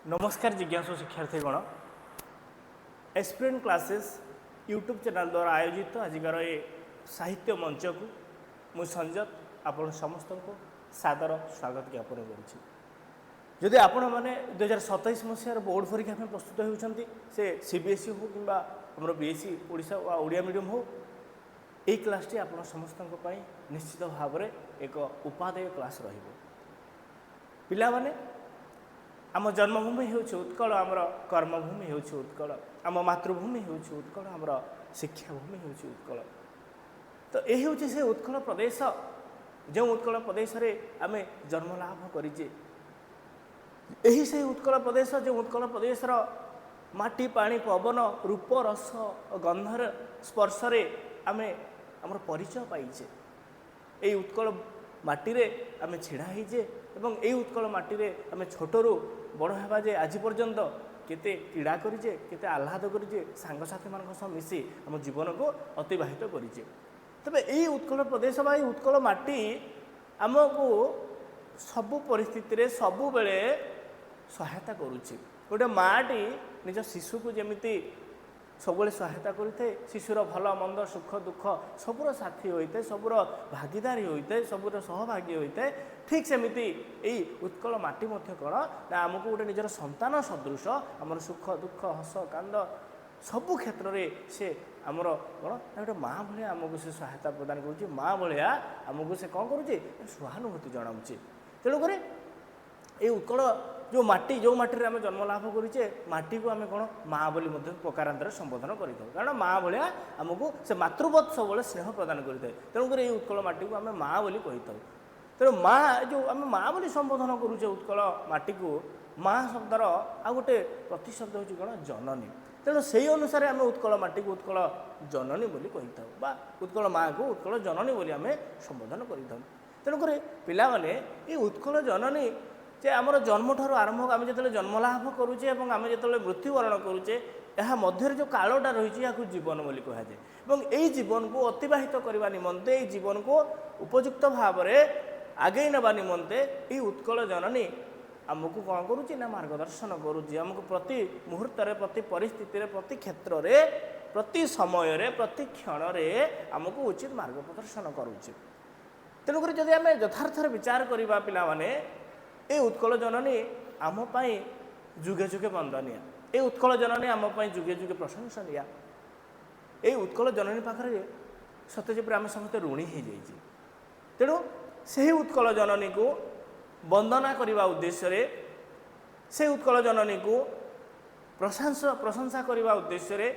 नमस्कार जिज्ञासु शिक्षार्थीगण aspirant classes YouTube channel द्वारा आयोजित आजिकार ये साहित्य मंच को मु संजत आपण समस्त को सादर स्वागत ज्ञापन करुँची। आपण मैंने 2027 मसीहार बोर्ड परीक्षा में प्रस्तुत होती से सीबीएसई हो कि बीएसई ओडिशा वा ओडिया मीडियम हो यही क्लास टी आपण समस्त निश्चित भाव में एक उपादेय क्लास पिला माने आम जन्मभूमि होउछि उत्कल आमर कर्मभूमि होउछि उत्कल आम मातृभूमि होउछि उत्कल आमर शिक्षाभूमि होउछि उत्कल। तो यही होउछि से उत्कल प्रदेश जो उत्कल प्रदेश रे आमे जन्म लाभ करिजे यही से उत्कल प्रदेश जो उत्कल प्रदेश रो माटी पानी पवन रूप रस गंधर स्पर्श रे आमे आमर परिचय पाइजे। यही उत्कल माटी रे आमे छिड़ा होइजे एवं यही उत्कल माटी रे आमे छोटरू बड़ हेबा जे आज पर्यंत केते क्रीड़ा करिजे केते आह्लाद करिजे सांगसाथी मान सह मिसी आम जीवन को अतिबाहित करिजे। तबे यही उत्कल प्रदेश बा उत्कल माटी आमको सबु परिस्थिति रे सबु बेले सहायता करुछि। गोटे माटी निज शिशु को जेमिति सबुले सहायता करिथे शिशुर भल मंद सुख दुख सबुर साथी होइते सबुर भागीदारी होइते सबुर सहभागी होइते ठीक सेमिति एई उत्कल माटी मध्य कण ना आमको गोटे निजर संतान सदृश आमर सुख दुख हस कांद सबु क्षेत्र रे से आमर कण गोटे माँ भाया आमको से सहायता प्रदान करुछि माँ भाया आमको से कौन करुछि सहानुभूति जनाउछि। तेणुक ये उत्कल जो माटी आम जन्म लाभ करुचे माटी को आम कौन माँ बोली प्रकारांतर संबोधन कर कारण माँ भाया आमको से मातृवत सब स्नेह प्रदान करें। तेणुक ये उत्कल माटी को आम माँ बोली कही था। तेणु माँ जो आम माँ बोली संबोधन करुचे उत्कल माटी को माँ शब्दर आ गोटे प्रतिशब्द हूँ कौन जननी। तेणु से अनुसार आम उत्कल माटी को उत्कल जननी बोली कही था बा उत्कल माँ को उत्कल जननी बोली आम संबोधन कर। तेणुक पिला माने ये उत्कल जननी जे आमर जन्म ठार आरंभ आम जो जन्म लाभ करुचे और आम जो मृत्युवरण करुचे यह मध्य जो कालटा रही है जीवन बोली कहुए और यही जीवन को अतिबाहित करने निमंते यही जीवन को उपयुक्त भाव में आगे नवा निमंते ये उत्कल जननी आमको कौन करुच्ची ना मार्गदर्शन करुच्ची आमको प्रति मुहूर्त प्रति परिस्थिति प्रति क्षेत्र में प्रति समय प्रति क्षण में आमको उचित मार्ग प्रदर्शन करुच्ची। तेणुक जदि आम यथार्थर विचार करवा पिला माने ए उत्कल जननी आम जुगे जुगे वंदनीय ए उत्कल जननी आम जुगे जुगे प्रशंसनीय ए उत्कल जननी पाखे सत्य जेपरि आम समस्त ऋणी हो जाइए। तेणु से उत्कल जननी को वंदना करने उद्देश्य से उत्कल जननी को प्रशंसा करने उद्देश्य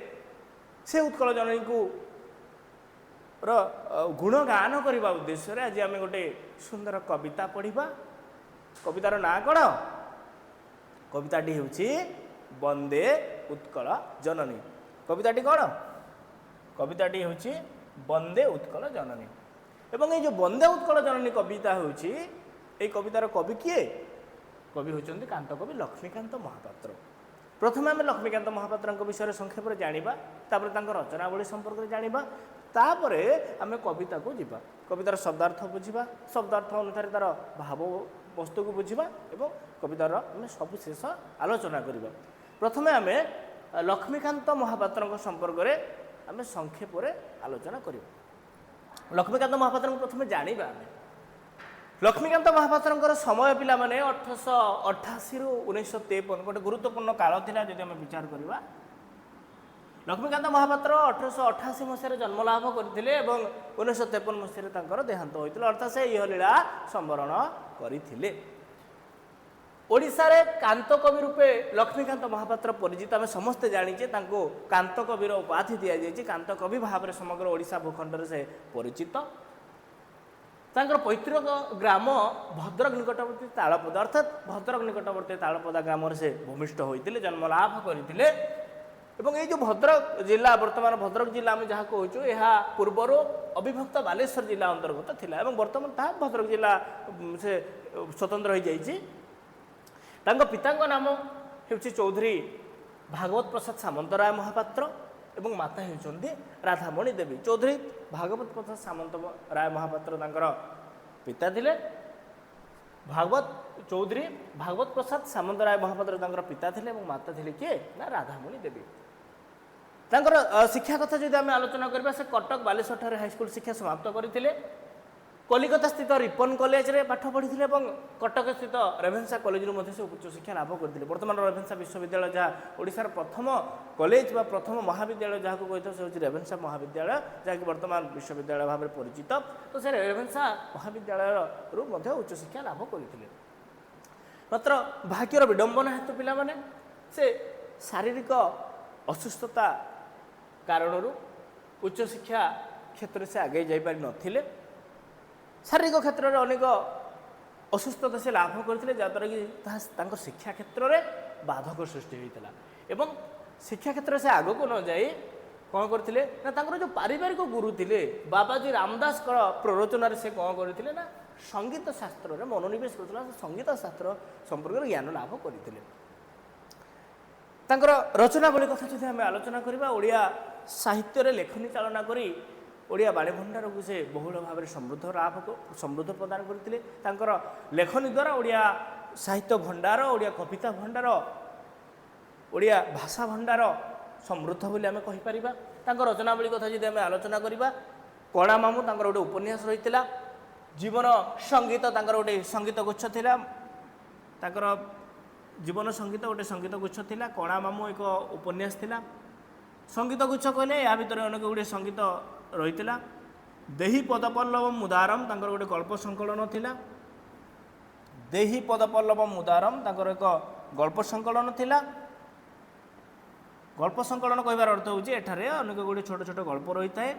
से उत्कल जननी को गुणगान करने उद्देश्य आज आम गोटे सुंदर कविता पढ़ा। कवितार ना कौन कविताटी हूँ वंदे उत्कल जननी। कविताटी कौन कविताटी हूँ वंदे उत्कल जननी एवं ये जो वंदे उत्कल जननी कविता हूँ ये कवितार कवि किए कवि होती कांत कवि लक्ष्मीकांत महापात्र। प्रथम आम लक्ष्मीकांत महापात्र विषय संक्षेप जाना रचनावली संपर्क में जाना तापर आम कविता को जीवा कवितार शब्दार्थ बुझा शब्दार्थ अनुसार तार भाव वस्तु को बुझा और कवितार आम सबशेष आलोचना करवा। प्रथमे आम लक्ष्मीकांत महापात्र संपर्क में आम संक्षेप आलोचना करवा। लक्ष्मीकांत महापात्र प्रथम जाना आम लक्ष्मीकांत महापात्र समय पिला माने 1888 रु 1953 गोटे गुरुत्वपूर्ण काल थिला। जदि आम विचार करवा लक्ष्मीकांत महापात्र 1888 मसीह जन्म लाभ करते 1953 मसीह देहांत होता अर्थात से इहलीला संवरण करते। ओडिशा रे कांत कवि रूपे लक्ष्मीकांत महापात्र परिचित आम समस्ते जानीचे कांत कविर उपाधि दि जाए कांत कवि भाव में समग्र ओडिशा भूखंड से परिचित। पैतृक ग्राम भद्रक निकटवर्ती तालपदा अर्थात भद्रक निकटवर्ती तालपदा ग्राम से भूमिष्ठ होते जन्म लाभ करते। एवं ये जो भद्रक जिला वर्तमान भद्रक जिला आम जहाँ कहूँ यह पूर्वर अविभक्त बालेश्वर जिला अंतर्गत थिला एवं वर्तमान ता भद्रक जिला से स्वतंत्र हो जाइए। पिता नाम हूँ चौधरी भागवत प्रसाद सामंतराय महापात्र एवं माता होती राधामणि देवी। चौधरी भागवत प्रसाद सामंतराय महापात्र पिता थिले भागवत चौधरी भागवत प्रसाद सामन्तराय महापात्र तांकर पिता थिले और माता थिले किए ना राधामणि देवी। तांकर शिक्षा कथा जदि आम आलोचना करबा से कटक बालेश्वर हाईस्कूल शिक्षा समाप्त करते कलिकता स्थित रिपन कॉलेज रे पाठ पढ़ी और कटक स्थित रेभेन्सा कॉलेज से उच्च शिक्षा लाभ करते। बर्तमान रेभेन्सा विश्वविद्यालय जहाँ ओडिशार प्रथम कॉलेज बा प्रथम महाविद्यालय जहाँ कही से हूँ रेभेन्सा महाविद्यालय जहाँकि बर्तमान विश्वविद्यालय भाव में परिचित। तो से रेभेन्सा महाविद्यालय उच्च शिक्षा लाभ करते। मात्र भाग्यर विडंबना हेतु पिला माने से शारीरिक असुस्थता कारण उच्च शिक्षा क्षेत्र से आगे जापारि नथिले। शारीरिक क्षेत्र में अनेक असुस्थता से लाभ करते जहाँद्वारा कि शिक्षा क्षेत्र में बाधक सृष्टि होता एवं शिक्षा क्षेत्र से आग को न जाए कौन करते ना जो पारिवारिक गुरु थे बाबाजी रामदास प्ररोचन से कौन करते ना संगीत शास्त्र में मनोनिवेश करता संगीत शास्त्र संपर्क में ज्ञान लाभ करते। रचनावली कथा जो आम आलोचना करवा ओडिया साहित्य लेखनी चालना करी ओडिया बाणी भंडार को से बहुल भाव में समृद्ध प्रदान करते। लेखनी द्वारा ओडिया साहित्य भंडार ओडिया कविता भंडार ओडिया भाषा भंडार समृद्ध बोली आम कहीपर। रचनावली कथा जी आम आलोचना करवा कणा मामू गोटे उपन्यास रही जीवन संगीत गोटे संगीत गुच्छ थिला जीवन संगीत गोटे संगीत गुच्छ थिला कणा मामू एक उपन्यास थिला संगीत गुच्छ कहले या भितर अनेक गुड़े संगीत रही देही पदपल्लवम मुदारम गोटे गल्प संकलन थिला देही पदपल्लवम मुदारम एक गल्प संकलन थिला। गल्प संकलन कहबार अर्थ होची एठारे अनेक गुड़े छोट छोट गल्प रही है।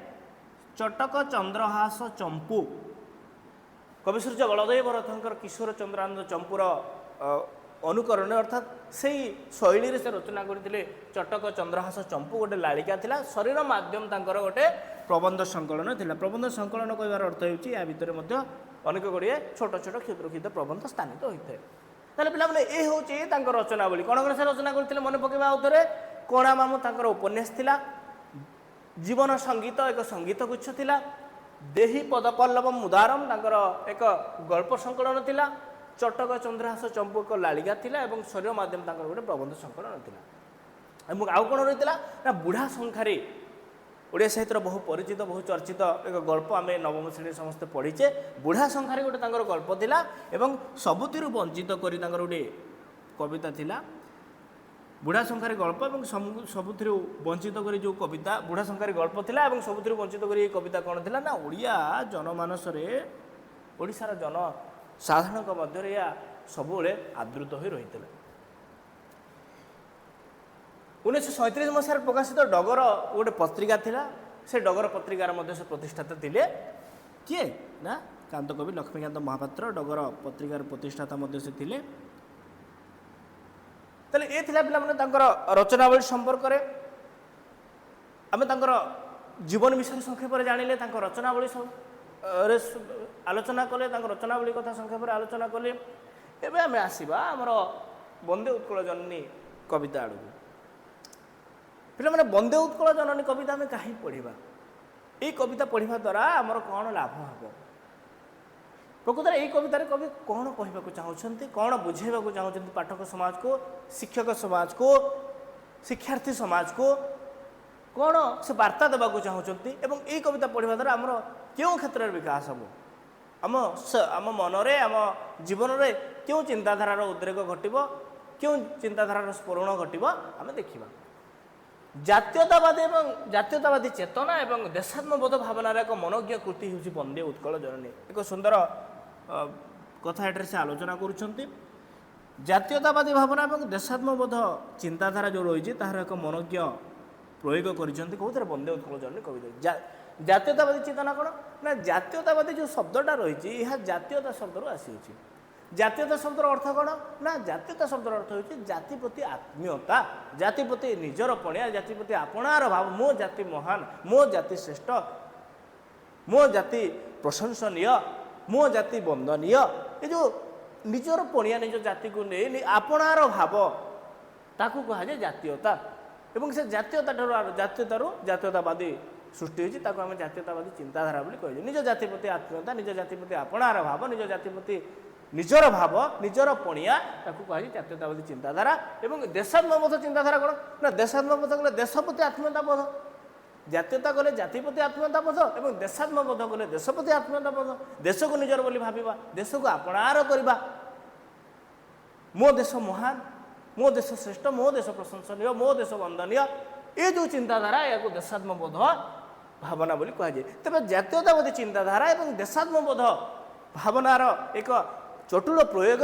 चटक चंद्रहास चंपू कविसूर्य बलदेव रथंकर किशोर चंद्रानंद चंपूर अनुकरण अर्थात से शैली से रचना करते। चटक चंद्रहास चंपू गोटे लालिका थिला शरीर माध्यम तांकर गोटे प्रबंध संकलन थिला। प्रबंध संकलन कहबार अर्थ होची या भितर मध्य अनेक गुड़िए छोट छोट क्षुद्र क्षुद्र प्रबंध स्थानित होता है। ताले पिला माने ए होची तांकर रचनावली कौन कौन से रचना करते मन पकेबा आउथरे कणा मामू तांकर उपन्यास थिला जीवन संगीत एक संगीत गुच्छ थिला देही पदपल्लवम मुदारम तांकर एक गल्प संकलन थिला चटक चंद्रहास चंपू एक लालिका थिला एवं शरीर माध्यम तांकर गोटे प्रबंध संकलन थिला। आउ कौन रही ना बुढ़ा शंखारी ओडिया साहित्य बहु परिचित बहु चर्चित एक गल्प आम नवम श्रेणी समस्ते पढ़ीचे बुढ़ा शंखारी गोटे गल्प थिला एवं सबुथिरु वंचित करी गोटे कविता थिला बुढ़ा शंखारी गल्प और सबुथिरु वंचित करी जो कविता बुढ़ा शंखारी गल्प थिला एवं सबुथिरु वंचित करी कविता कौन थिला ना ओडिया जनमानस ओडिशार जन साधारण मध्य या सबुले आदृत हो रही है। 1937 मसीह प्रकाशित डगर गोटे पत्रिका थिला से डगर पत्रिकार मध्य से प्रतिष्ठाता थिले किए ना कांत कवि लक्ष्मीकांत महापात्र डगर पत्रिकार प्रतिष्ठाता मध्य से थिले। ताले ए थिला पिला माने तांकर रचनावली संपर्क रे आमे तांकर जीवन विषय संक्षेप रे जानिले तांकर रचनावली रे आलोचना कले तांकर रचनावली कथा संक्षेप रे आलोचना कले। एबे आमे आसीबा हमर वंदे उत्कल जननी कविता आडू पिला माने वंदे उत्कल जननी कविता आमे काहे पढ़िबा ए कविता पढ़िबा द्वारा हमर कोन लाभ हबो प्रकृत यही कवितार कवि कौन कहवाक चाहते कौन बुझेबा चाहते पाठक समाज को शिक्षक समाज को शिक्षार्थी समाज को कौन से वार्ता देवाक चाहते एवं यही कविता पढ़ा द्वारा आमर क्यों क्षेत्र में विकास हम आम मनरे आम जीवन में क्यों चिंताधारार उद्रेक घटब क्यों चिंताधारार स्फुरण घटब आम देखा जातीयतावादी चेतना एवं देशात्मबोध भावनार एक मनोज्ञ कृति हूँ वंदे उत्कल जननी एक सुंदर कथा एठार से आलोचना करुँच जातीयतावादी भावना और देशात्मबोध चिंताधारा जो रही तार एक मनोज्ञ प्रयोग कर वंदे उत्कल जननी कविता जातीयतावादी चेतना कौन ना जातीयतावादी जो शब्दटा रही यह जातीयता शब्द आसी जातीयता शब्दर अर्थ कौन ना जातीयता शब्दर अर्थ हो जाति प्रति आत्मीयता जाति प्रति निजर पणिया जाति प्रति आपणार भाव मो जाति महान मो जाति श्रेष्ठ मो जाति प्रशंसनीय मो जाति वंदनीय ये जो निजर पणिया निज जाति को नहीं आपणार भाव ताकू कहुए जातीयता एवं से जातीयतावादी सृष्टि होती जातीयतावादी चिंताधारा बोली कह निज जाति प्रति आत्मीयता निज जाति प्रति आपणार भाव निज जाति प्रति ନିଜର ଭାବ ନିଜର ପଣିଆ ତାକୁ କୁହାଯାଏ ଜାତୀୟତାବାଦୀ ଚିନ୍ତାଧାରା। ଏବଂ ଦେଶାତ୍ମବୋଧ ଚିନ୍ତାଧାରା କ'ଣ ନା ଦେଶାତ୍ମବୋଧ କଲେ ଦେଶ ପ୍ରତି ଆତ୍ମୀୟତାବୋଧ, ଜାତୀୟତା କଲେ ଜାତି ପ୍ରତି ଆତ୍ମୀୟତାବୋଧ ଏବଂ ଦେଶାତ୍ମବୋଧ କଲେ ଦେଶ ପ୍ରତି ଆତ୍ମୀୟତାବୋଧ। ଦେଶକୁ ନିଜର ବୋଲି ଭାବିବା, ଦେଶକୁ ଆପଣାର କରିବା, ମୋ ଦେଶ ମହାନ, ମୋ ଦେଶ ଶ୍ରେଷ୍ଠ, ମୋ ଦେଶ ପ୍ରଶଂସନୀୟ, ମୋ ଦେଶ ବନ୍ଦନୀୟ, ଏ ଯେଉଁ ଚିନ୍ତାଧାରା ଏହାକୁ ଦେଶାତ୍ମବୋଧ ଭାବନା ବୋଲି କୁହାଯାଏ। ତେବେ ଜାତୀୟତାବାଦୀ ଚିନ୍ତାଧାରା ଏବଂ ଦେଶାତ୍ମବୋଧ ଭାବନାର ଏକ ଚଟୁଳ ପ୍ରୟୋଗ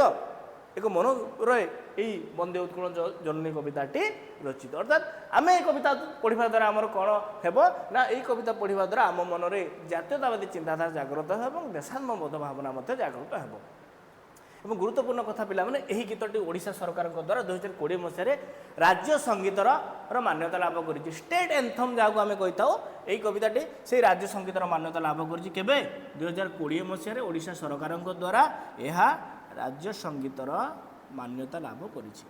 ଏକ ମନରେ ଏହି ବନ୍ଦେ ଉତ୍କଳ ଜନନୀ କବିତାଟି ରଚିତ। ଅର୍ଥାତ୍ ଆମେ এই କବିତା ପଢ଼ିବା ଦ୍ୱାରା ଆମର କ'ଣ ହେବ ନା ଏହି କବିତା ପଢ଼ିବା ଦ୍ୱାରା ଆମ ମନରେ ଜାତୀୟତାବାଦୀ ଚିନ୍ତାଧାରା ଜାଗ୍ରତ ହେବ ଏବଂ ଦେଶାତ୍ମବୋଧ ଭାବନା ମଧ୍ୟ ଜାଗ୍ରତ ହେବ। ଏବଂ ଗୁରୁତ୍ୱପୂର୍ଣ୍ଣ କଥା ପିଲାମାନେ, ଏହି ଗୀତଟି ଓଡ଼ିଶା ସରକାରଙ୍କ ଦ୍ୱାରା 2020 ମସିହାରେ ରାଜ୍ୟ ସଙ୍ଗୀତର ମାନ୍ୟତା ଲାଭ କରିଛି। ଷ୍ଟେଟ୍ ଏନ୍ଥମ୍ ଯାହାକୁ ଆମେ କହିଥାଉ, ଏହି କବିତାଟି ସେହି ରାଜ୍ୟ ସଙ୍ଗୀତର ମାନ୍ୟତା ଲାଭ କରିଛି କେବେ? 2020 ମସିହାରେ ଓଡ଼ିଶା ସରକାରଙ୍କ ଦ୍ୱାରା ଏହା ରାଜ୍ୟ ସଙ୍ଗୀତର ମାନ୍ୟତା ଲାଭ କରିଛି।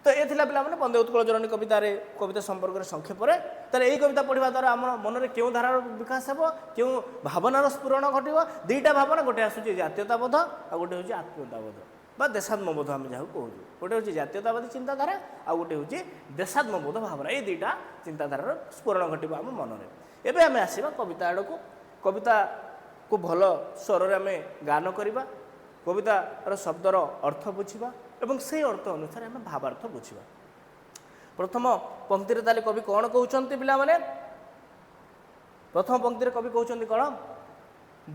ତ ଏ ଥିଲା ପିଲାମାନେ ବନ୍ଦେ ଉତ୍କଳ ଜନନୀ କବିତା ସମ୍ପର୍କରେ ସଂକ୍ଷେପରେ। ତାହେଲେ ଏହି କବିତା ପଢ଼ିବା ଦ୍ୱାରା ଆମ ମନରେ କେଉଁ ଧାରାର ବିକାଶ ହେବ, କେଉଁ ଭାବନାର ସ୍ଫୁରଣ ଘଟିବ? ଦୁଇଟା ଭାବନା, ଗୋଟେ ଆସୁଛି ଜାତୀୟତାବୋଧ ଆଉ ଗୋଟେ ହେଉଛି ଆତ୍ମୀୟତାବୋଧ ବା ଦେଶାତ୍ମବୋଧ ଆମେ ଯାହାକୁ କହୁଛୁ। ଗୋଟେ ହେଉଛି ଜାତୀୟତାବାଦୀ ଚିନ୍ତାଧାରା ଆଉ ଗୋଟେ ହେଉଛି ଦେଶାତ୍ମବୋଧ ଭାବନା। ଏଇ ଦୁଇଟା ଚିନ୍ତାଧାରାର ସ୍ଫୁରଣ ଘଟିବ ଆମ ମନରେ। ଏବେ ଆମେ ଆସିବା କବିତା ଆଡ଼କୁ। କବିତାକୁ ଭଲ ସ୍ୱରରେ ଆମେ ଗାନ କରିବା, କବିତାର ଶବ୍ଦର ଅର୍ଥ ବୁଝିବା ଏବଂ ସେହି ଅର୍ଥ ଅନୁସାରେ ଆମେ ଭାବାର୍ଥ ବୁଝିବା। ପ୍ରଥମ ପଂକ୍ତିରେ ତାହେଲେ କବି କ'ଣ କହୁଛନ୍ତି ପିଲାମାନେ? ପ୍ରଥମ ପଂକ୍ତିରେ କବି କହୁଛନ୍ତି କ'ଣ?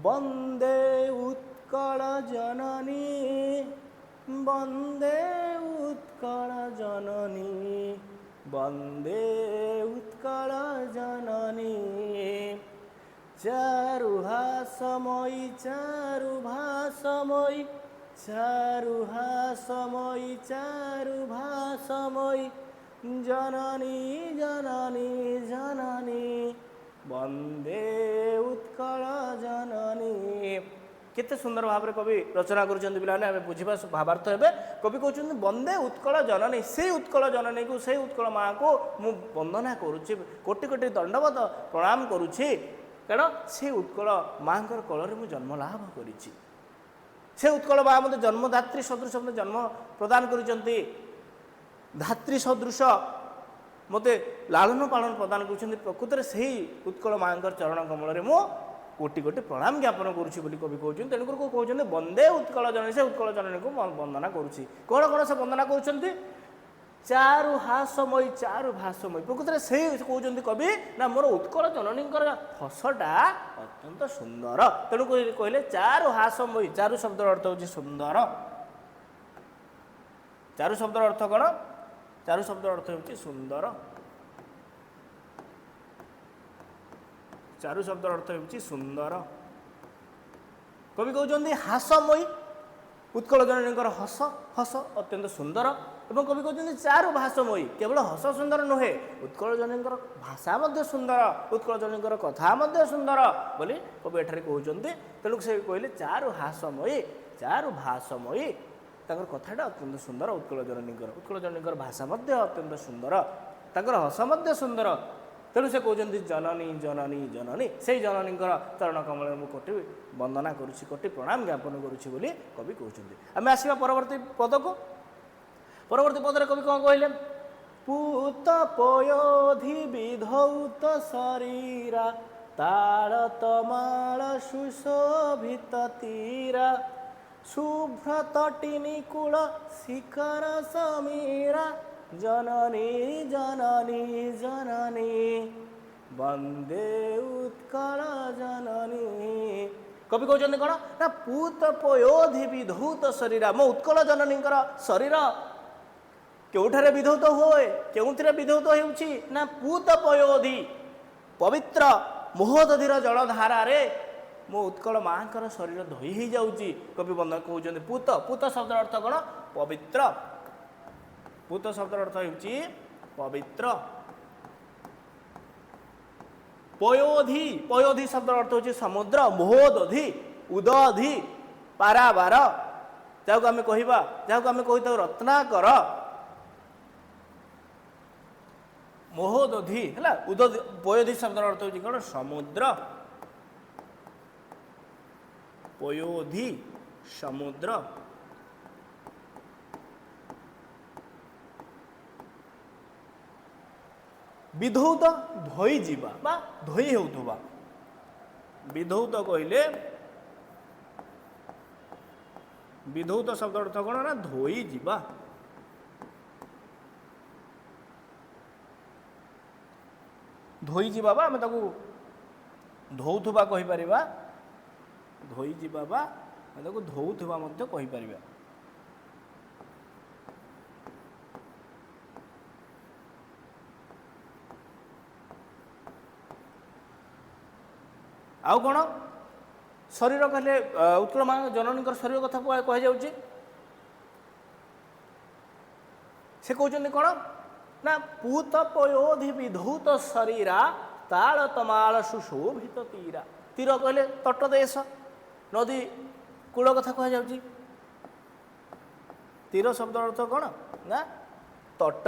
ବନ୍ଦେ ଉତ୍କଳ ଜନନୀ, ବନ୍ଦେ ଉତ୍କଳ ଜନନୀ, ବନ୍ଦେ ଉତ୍କଳ ଜନନୀ, ଚାରୁ ହାସମୟୀ ଚାରୁ ଭାସମୟୀ, ଚାରୁ ହାସମୟୀ ଚାରୁ ଭାସମୟୀ, ଜନନୀ ଜନନୀ ଜନନୀ, ବନ୍ଦେ ଉତ୍କଳ ଜନନୀ। କେତେ ସୁନ୍ଦର ଭାବରେ କବି ରଚନା କରୁଛନ୍ତି ପିଲାମାନେ, ଆମେ ବୁଝିବା ଭାବାର୍ଥ ହେବେ। କବି କହୁଛନ୍ତି ବନ୍ଦେ ଉତ୍କଳ ଜନନୀ, ସେଇ ଉତ୍କଳ ଜନନୀକୁ, ସେଇ ଉତ୍କଳ ମାଆକୁ ମୁଁ ବନ୍ଦନା କରୁଛି, କୋଟି କୋଟି ଦଣ୍ଡବତ ପ୍ରଣାମ କରୁଛି, କାରଣ ସେ ଉତ୍କଳ ମାଆଙ୍କର କୋଳରେ ମୁଁ ଜନ୍ମ ଲାଭ କରିଛି। ସେ ଉତ୍କଳ ମା ମୋତେ ଜନ୍ମଦାତ୍ରୀ ସଦୃଶ ମୋତେ ଜନ୍ମ ପ୍ରଦାନ କରିଛନ୍ତି, ଧାତ୍ରୀ ସଦୃଶ ମୋତେ ଲାଳନ ପାଳନ ପ୍ରଦାନ କରୁଛନ୍ତି। ପ୍ରକୃତରେ ସେହି ଉତ୍କଳ ମାଆଙ୍କର ଚରଣ କମଳରେ ମୁଁ କୋଟି କୋଟି ପ୍ରଣାମ ଜ୍ଞାପନ କରୁଛି ବୋଲି କବି କହୁଛନ୍ତି। ତେଣୁକରି କହୁଛନ୍ତି ବନ୍ଦେ ଉତ୍କଳ ଜନନୀ, ସେ ଉତ୍କଳ ଜନନୀକୁ ବନ୍ଦନା କରୁଛି। କ'ଣ କ'ଣ ସେ ବନ୍ଦନା କରୁଛନ୍ତି? ଚାରୁ ହାସମୟୀ ଚାରୁ ଭାସମୟୀ। ପ୍ରକୃତରେ ସେଇ କହୁଛନ୍ତି କବି ନା ମୋର ଉତ୍କଳ ଜନନୀଙ୍କର ହସଟା ଅତ୍ୟନ୍ତ ସୁନ୍ଦର। ତେଣୁ କହିଲେ ଚାରୁ ହାସମୟୀ। ଚାରୁ ଶବ୍ଦର ଅର୍ଥ ହେଉଛି ସୁନ୍ଦର। ଚାରୁ ଶବ୍ଦର ଅର୍ଥ କ'ଣ? ଚାରୁ ଶବ୍ଦର ଅର୍ଥ ହେଉଛି ସୁନ୍ଦର। ଚାରୁ ଶବ୍ଦର ଅର୍ଥ ହେଉଛି ସୁନ୍ଦର। କବି କହୁଛନ୍ତି ହାସମୟୀ, ଉତ୍କଳ ଜନନୀଙ୍କର ହସ, ହସ ଅତ୍ୟନ୍ତ ସୁନ୍ଦର। ଏବଂ କବି କହୁଛନ୍ତି ଚାରୁ ଭାସମୟୀ, କେବଳ ହସ ସୁନ୍ଦର ନୁହେଁ, ଉତ୍କଳ ଜନନୀଙ୍କର ଭାଷା ମଧ୍ୟ ସୁନ୍ଦର, ଉତ୍କଳ ଜନନୀଙ୍କର କଥା ମଧ୍ୟ ସୁନ୍ଦର ବୋଲି କବି ଏଠାରେ କହୁଛନ୍ତି। ତେଣୁ ସେ କହିଲେ ଚାରୁ ହାସମୟୀ ଚାରୁ ଭାସମୟୀ, ତାଙ୍କର କଥାଟା ଅତ୍ୟନ୍ତ ସୁନ୍ଦର ଉତ୍କଳ ଜନନୀଙ୍କର ଭାଷା ମଧ୍ୟ ଅତ୍ୟନ୍ତ ସୁନ୍ଦର, ତାଙ୍କର ହସ ମଧ୍ୟ ସୁନ୍ଦର। ତେଣୁ ସେ କହୁଛନ୍ତି ଜନନୀ ଜନନୀ ଜନନୀ, ସେଇ ଜନନୀଙ୍କର ଚରଣ କମଳରେ ମୁଁ କୋଟି ବନ୍ଦନା କରୁଛି, କୋଟି ପ୍ରଣାମ ଜ୍ଞାପନ କରୁଛି ବୋଲି କବି କହୁଛନ୍ତି। ଆମେ ଆସିବା ପରବର୍ତ୍ତୀ ପଦକୁ। ପରବର୍ତ୍ତୀ ପଦରେ କବି କ'ଣ କହିଲେ? ପୂତ ପୟୋଧି ବିଧୌତ ଶରୀରା, ତାଳ ତମାଳ ସୁଶୋଭିତ ତୀରା, ଶୁଭ୍ର ତଟିନୀ କୂଳ ଶିଖର ସମୀରା, ଜନନୀ ଜନନୀ ଜନନୀ, ବନ୍ଦେ ଉତ୍କଳ ଜନନୀ। କବି କହୁଛନ୍ତି କ'ଣ ନା ପୂତ ପୟୋଧି ବିଧୌତ ଶରୀରା, ମୋ ଉତ୍କଳ ଜନନୀଙ୍କର ଶରୀର କେଉଁଠାରେ ବିଧୌତ ହୁଏ, କେଉଁଥିରେ ବିଧୌତ ହେଉଛି ନା ପୂତ ପୟୋଧି, ପବିତ୍ର ମୋହଦଧିର ଜଳଧାରାରେ ମୋ ଉତ୍କଳ ମାଆଙ୍କର ଶରୀର ଧୋଇ ହେଇଯାଉଛି। କବି ବନ୍ଧ କହୁଛନ୍ତି ପୂତ। ପୂତ ଶବ୍ଦର ଅର୍ଥ କ'ଣ? ପବିତ୍ର। ପୂତ ଶବ୍ଦର ଅର୍ଥ ହେଉଛି ପବିତ୍ର। ପୟୋଧି, ପୟୋଧି ଶବ୍ଦର ଅର୍ଥ ହେଉଛି ସମୁଦ୍ର। ମୋହଦଧି, ଉଦଧି, ପାରାବାର, ଯାହାକୁ ଆମେ କହିବା, ଯାହାକୁ ଆମେ କହିଥାଉ ରତ୍ନାକର। ମୋହଦଧି ହେଲା, ପୟୋଧି ଶବ୍ଦର ଅର୍ଥ ହେଉଛି କ'ଣ? ସମୁଦ୍ର। ପୟୋଧି समुद्र विधौत धोई जीवा बा धोई होउथबा विधौत कहले विधौत शब्द अर्थ कौन ना धोई जीवा धोई जीवा बा आम ताकू धोउथबा कहि परिबा धोई जीवा बा आम ताकू धोउथबा मध्य कहि परिबा आउ कौन शरीर कहले उत्कल माँ जननी शरीर कथा कह जाऊँगी से कहते कौन ना पूत पयोधि विधौत शरीरा ताल तमाल सुशोभित तीरा तीर कहले तटदेश नदी कूल कथा कह जाऊँगी तीर शब्द अर्थ कौन ना तट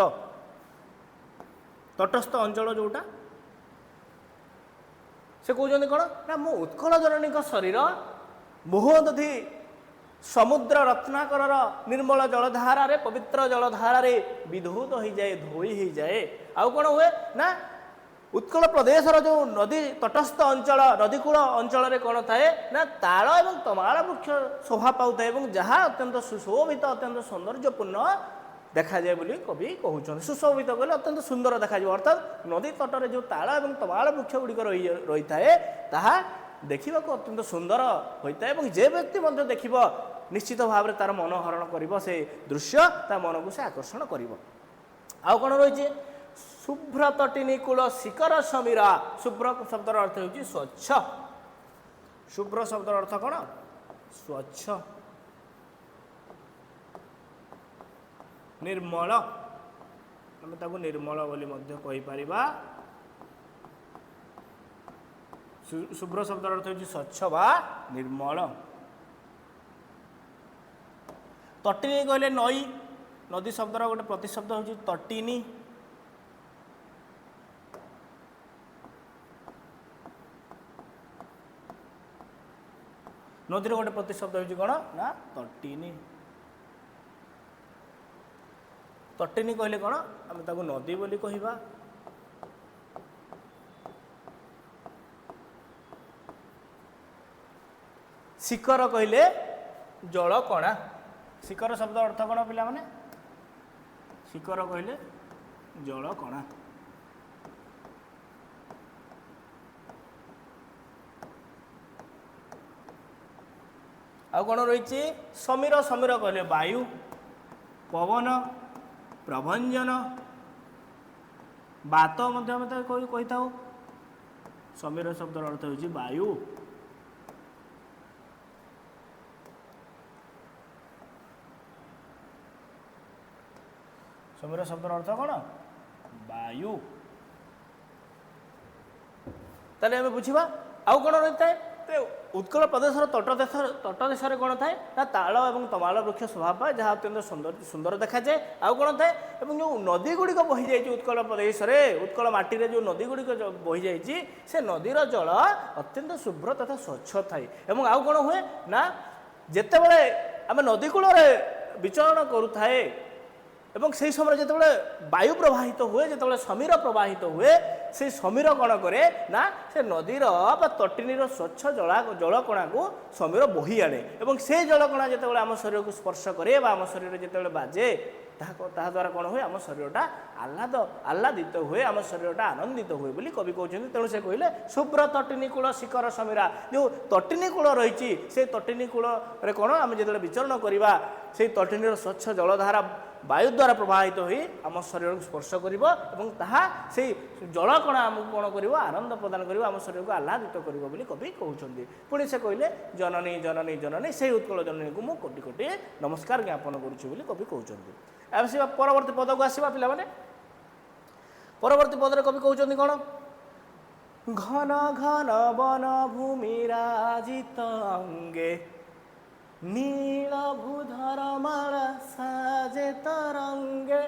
तटस्थ अंचल जोटा से कहते कौन ना मो उत्कल जननी शरीर बहुदधि समुद्र रत्नाकर निर्मल जलधार पवित्र जलधार विधौत हो जाए धोई हो जाए आउ कौन हुए ना उत्कल प्रदेशर जो नदी तटस्थ अंचल नदीकूल अंचल कौन थाए ना ताल और तमाल वृक्ष शोभा पाऊे जहाँ अत्यंत सुशोभित अत्यंत सौंदर्यपूर्ण देखा जाए बोली कवि कहते सुशोभित कहले अत्यंत सुंदर देखा अर्थात नदी तटरे जो ताल और तमाल वृक्ष गुड़िक रही थाए ताहा देखा अत्यंत सुंदर होता है जे व्यक्ति देख निश्चित भाव में तार मनोहरण कर से दृश्य ता मन को से आकर्षण कर आउ कौन रही शुभ्र तटिनी कूल शिखर समीरा शुभ्र शब्द अर्थ हो स्वच्छ शुभ्र शब्द अर्थ कौन स्वच्छ निर्मल आम ताकू निर्मल बोली कहि परिबा शुभ्र शब्द अर्थ हो स्वच्छ बा निर्मल तटिनी कहले नई नदी शब्दर गोटे प्रतिशब्द हूँ तटिनी नदीर गोटे प्रतिशब्द हूँ कौन ना तटिनी तटिनी कहले कौन आम ताकू नदी बोली कहिबा शिखर कहले जल कणा शिखर शब्द अर्थ कौन पिला माने शिखर कहले जल कणा आउ कौन रही समीर समीर कहले वायु पवन प्रभंजन बात कही था समीर शब्द अर्थ हो वायु समीर शब्द अर्थ कौन वायु ताले हमें बुझा आउ कौन रही है उत्कल प्रदेश तटदेश कौन थाए ना ताल और तमाल वृक्ष शोभा पाए जहाँ अत्यंत सुंदर देखा जाए आउ कौन थाए जो नदी गुड़िक बही जाए उत्कल प्रदेश उत्कल माटी जो नदी गुड़िक बही जाए से नदीर जल अत्यंत शुभ्र तथा स्वच्छ थाए और आउ कौन हुए ना जिते बड़े आम नदीकूल विचरण करुए एवं से समय जो वायु प्रवाहित हुए जो समीर प्रवाहित हुए से समीर कौन करे ना से नदीर तटिनीर स्वच्छ जलकणा को समीर बोही आने और से जलकणा जो आम शरीर को स्पर्श करे आम शरीर जो बाजे द्वारा कौन हुए आम शरीरटा आह्लादित हुए आम शरीरटा आनंदित हुए बोली कवि कहते तेणु से कहले शुभ्र तटिनी कूल शिखर समीरा जो तटिनी कूल रही से तटिनी कूल कौन आम जो विचरण करवा से तटिनीर स्वच्छ जलधारा वायु द्वारा प्रभावित हो आम शरीर को स्पर्श कर जलकणा आमको कौन कर आनंद प्रदान कर आम शरीर को आह्लादित कर कवि कहते पुणी से कहले जननी जननी जननी से उत्कल जननी को मुझे कोटि कोटि नमस्कार ज्ञापन करुँच कवि कहते आसवा परवर्ती पद को आसवा पे परवर्ती पदर कवि कहते कौन घन घन वन भूमि राजित अंगे नील भूधर माला साजे तरंगे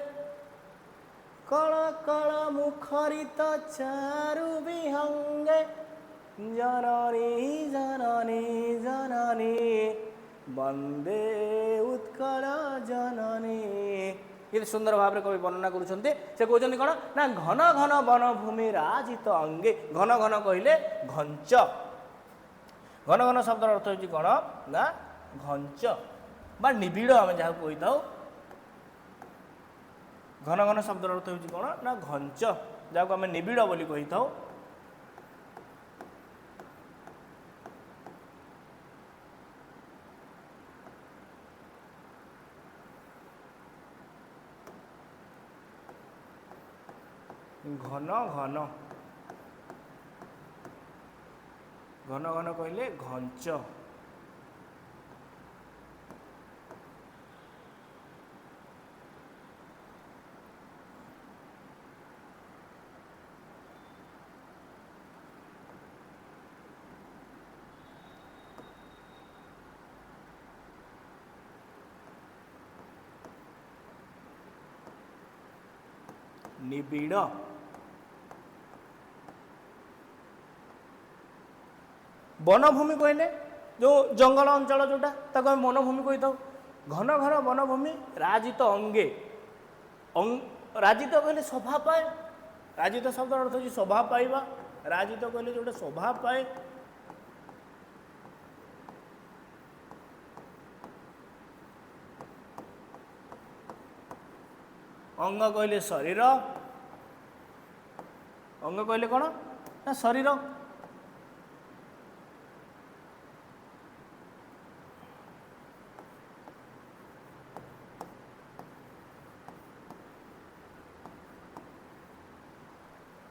कल कल मुखरित चारु विहंगे जननी जननी जननी वंदे उत्कल जननी। ये सुंदर भाव में कवि वर्णना करुँच से कहते कौन ना घन घन वनभूमि राजित अंगे। घन घन कहले घंच, घन घन शब्द अर्थ हो कौन ना घंच बा निबिड़ आम जहाँ कही था। घन घन शब्द अर्थ हो कौन ना घंच जहाँ आम निबिड़ बोली कही था। घन घन घन घन कहले घंच। निबिड़ वनभूमि कहले जो जंगल अंचल जोटा ताको हम वनभूमि कही था। घन घन वनभूमि राजित अंगे, राजित कहले शोभा पाए। राजित शब्द अर्थ हो शोभा पाइबा। राजित कहले जोटा शोभा पाए। अंग कहले शरीर, अंग कहले कौन ना शरीर।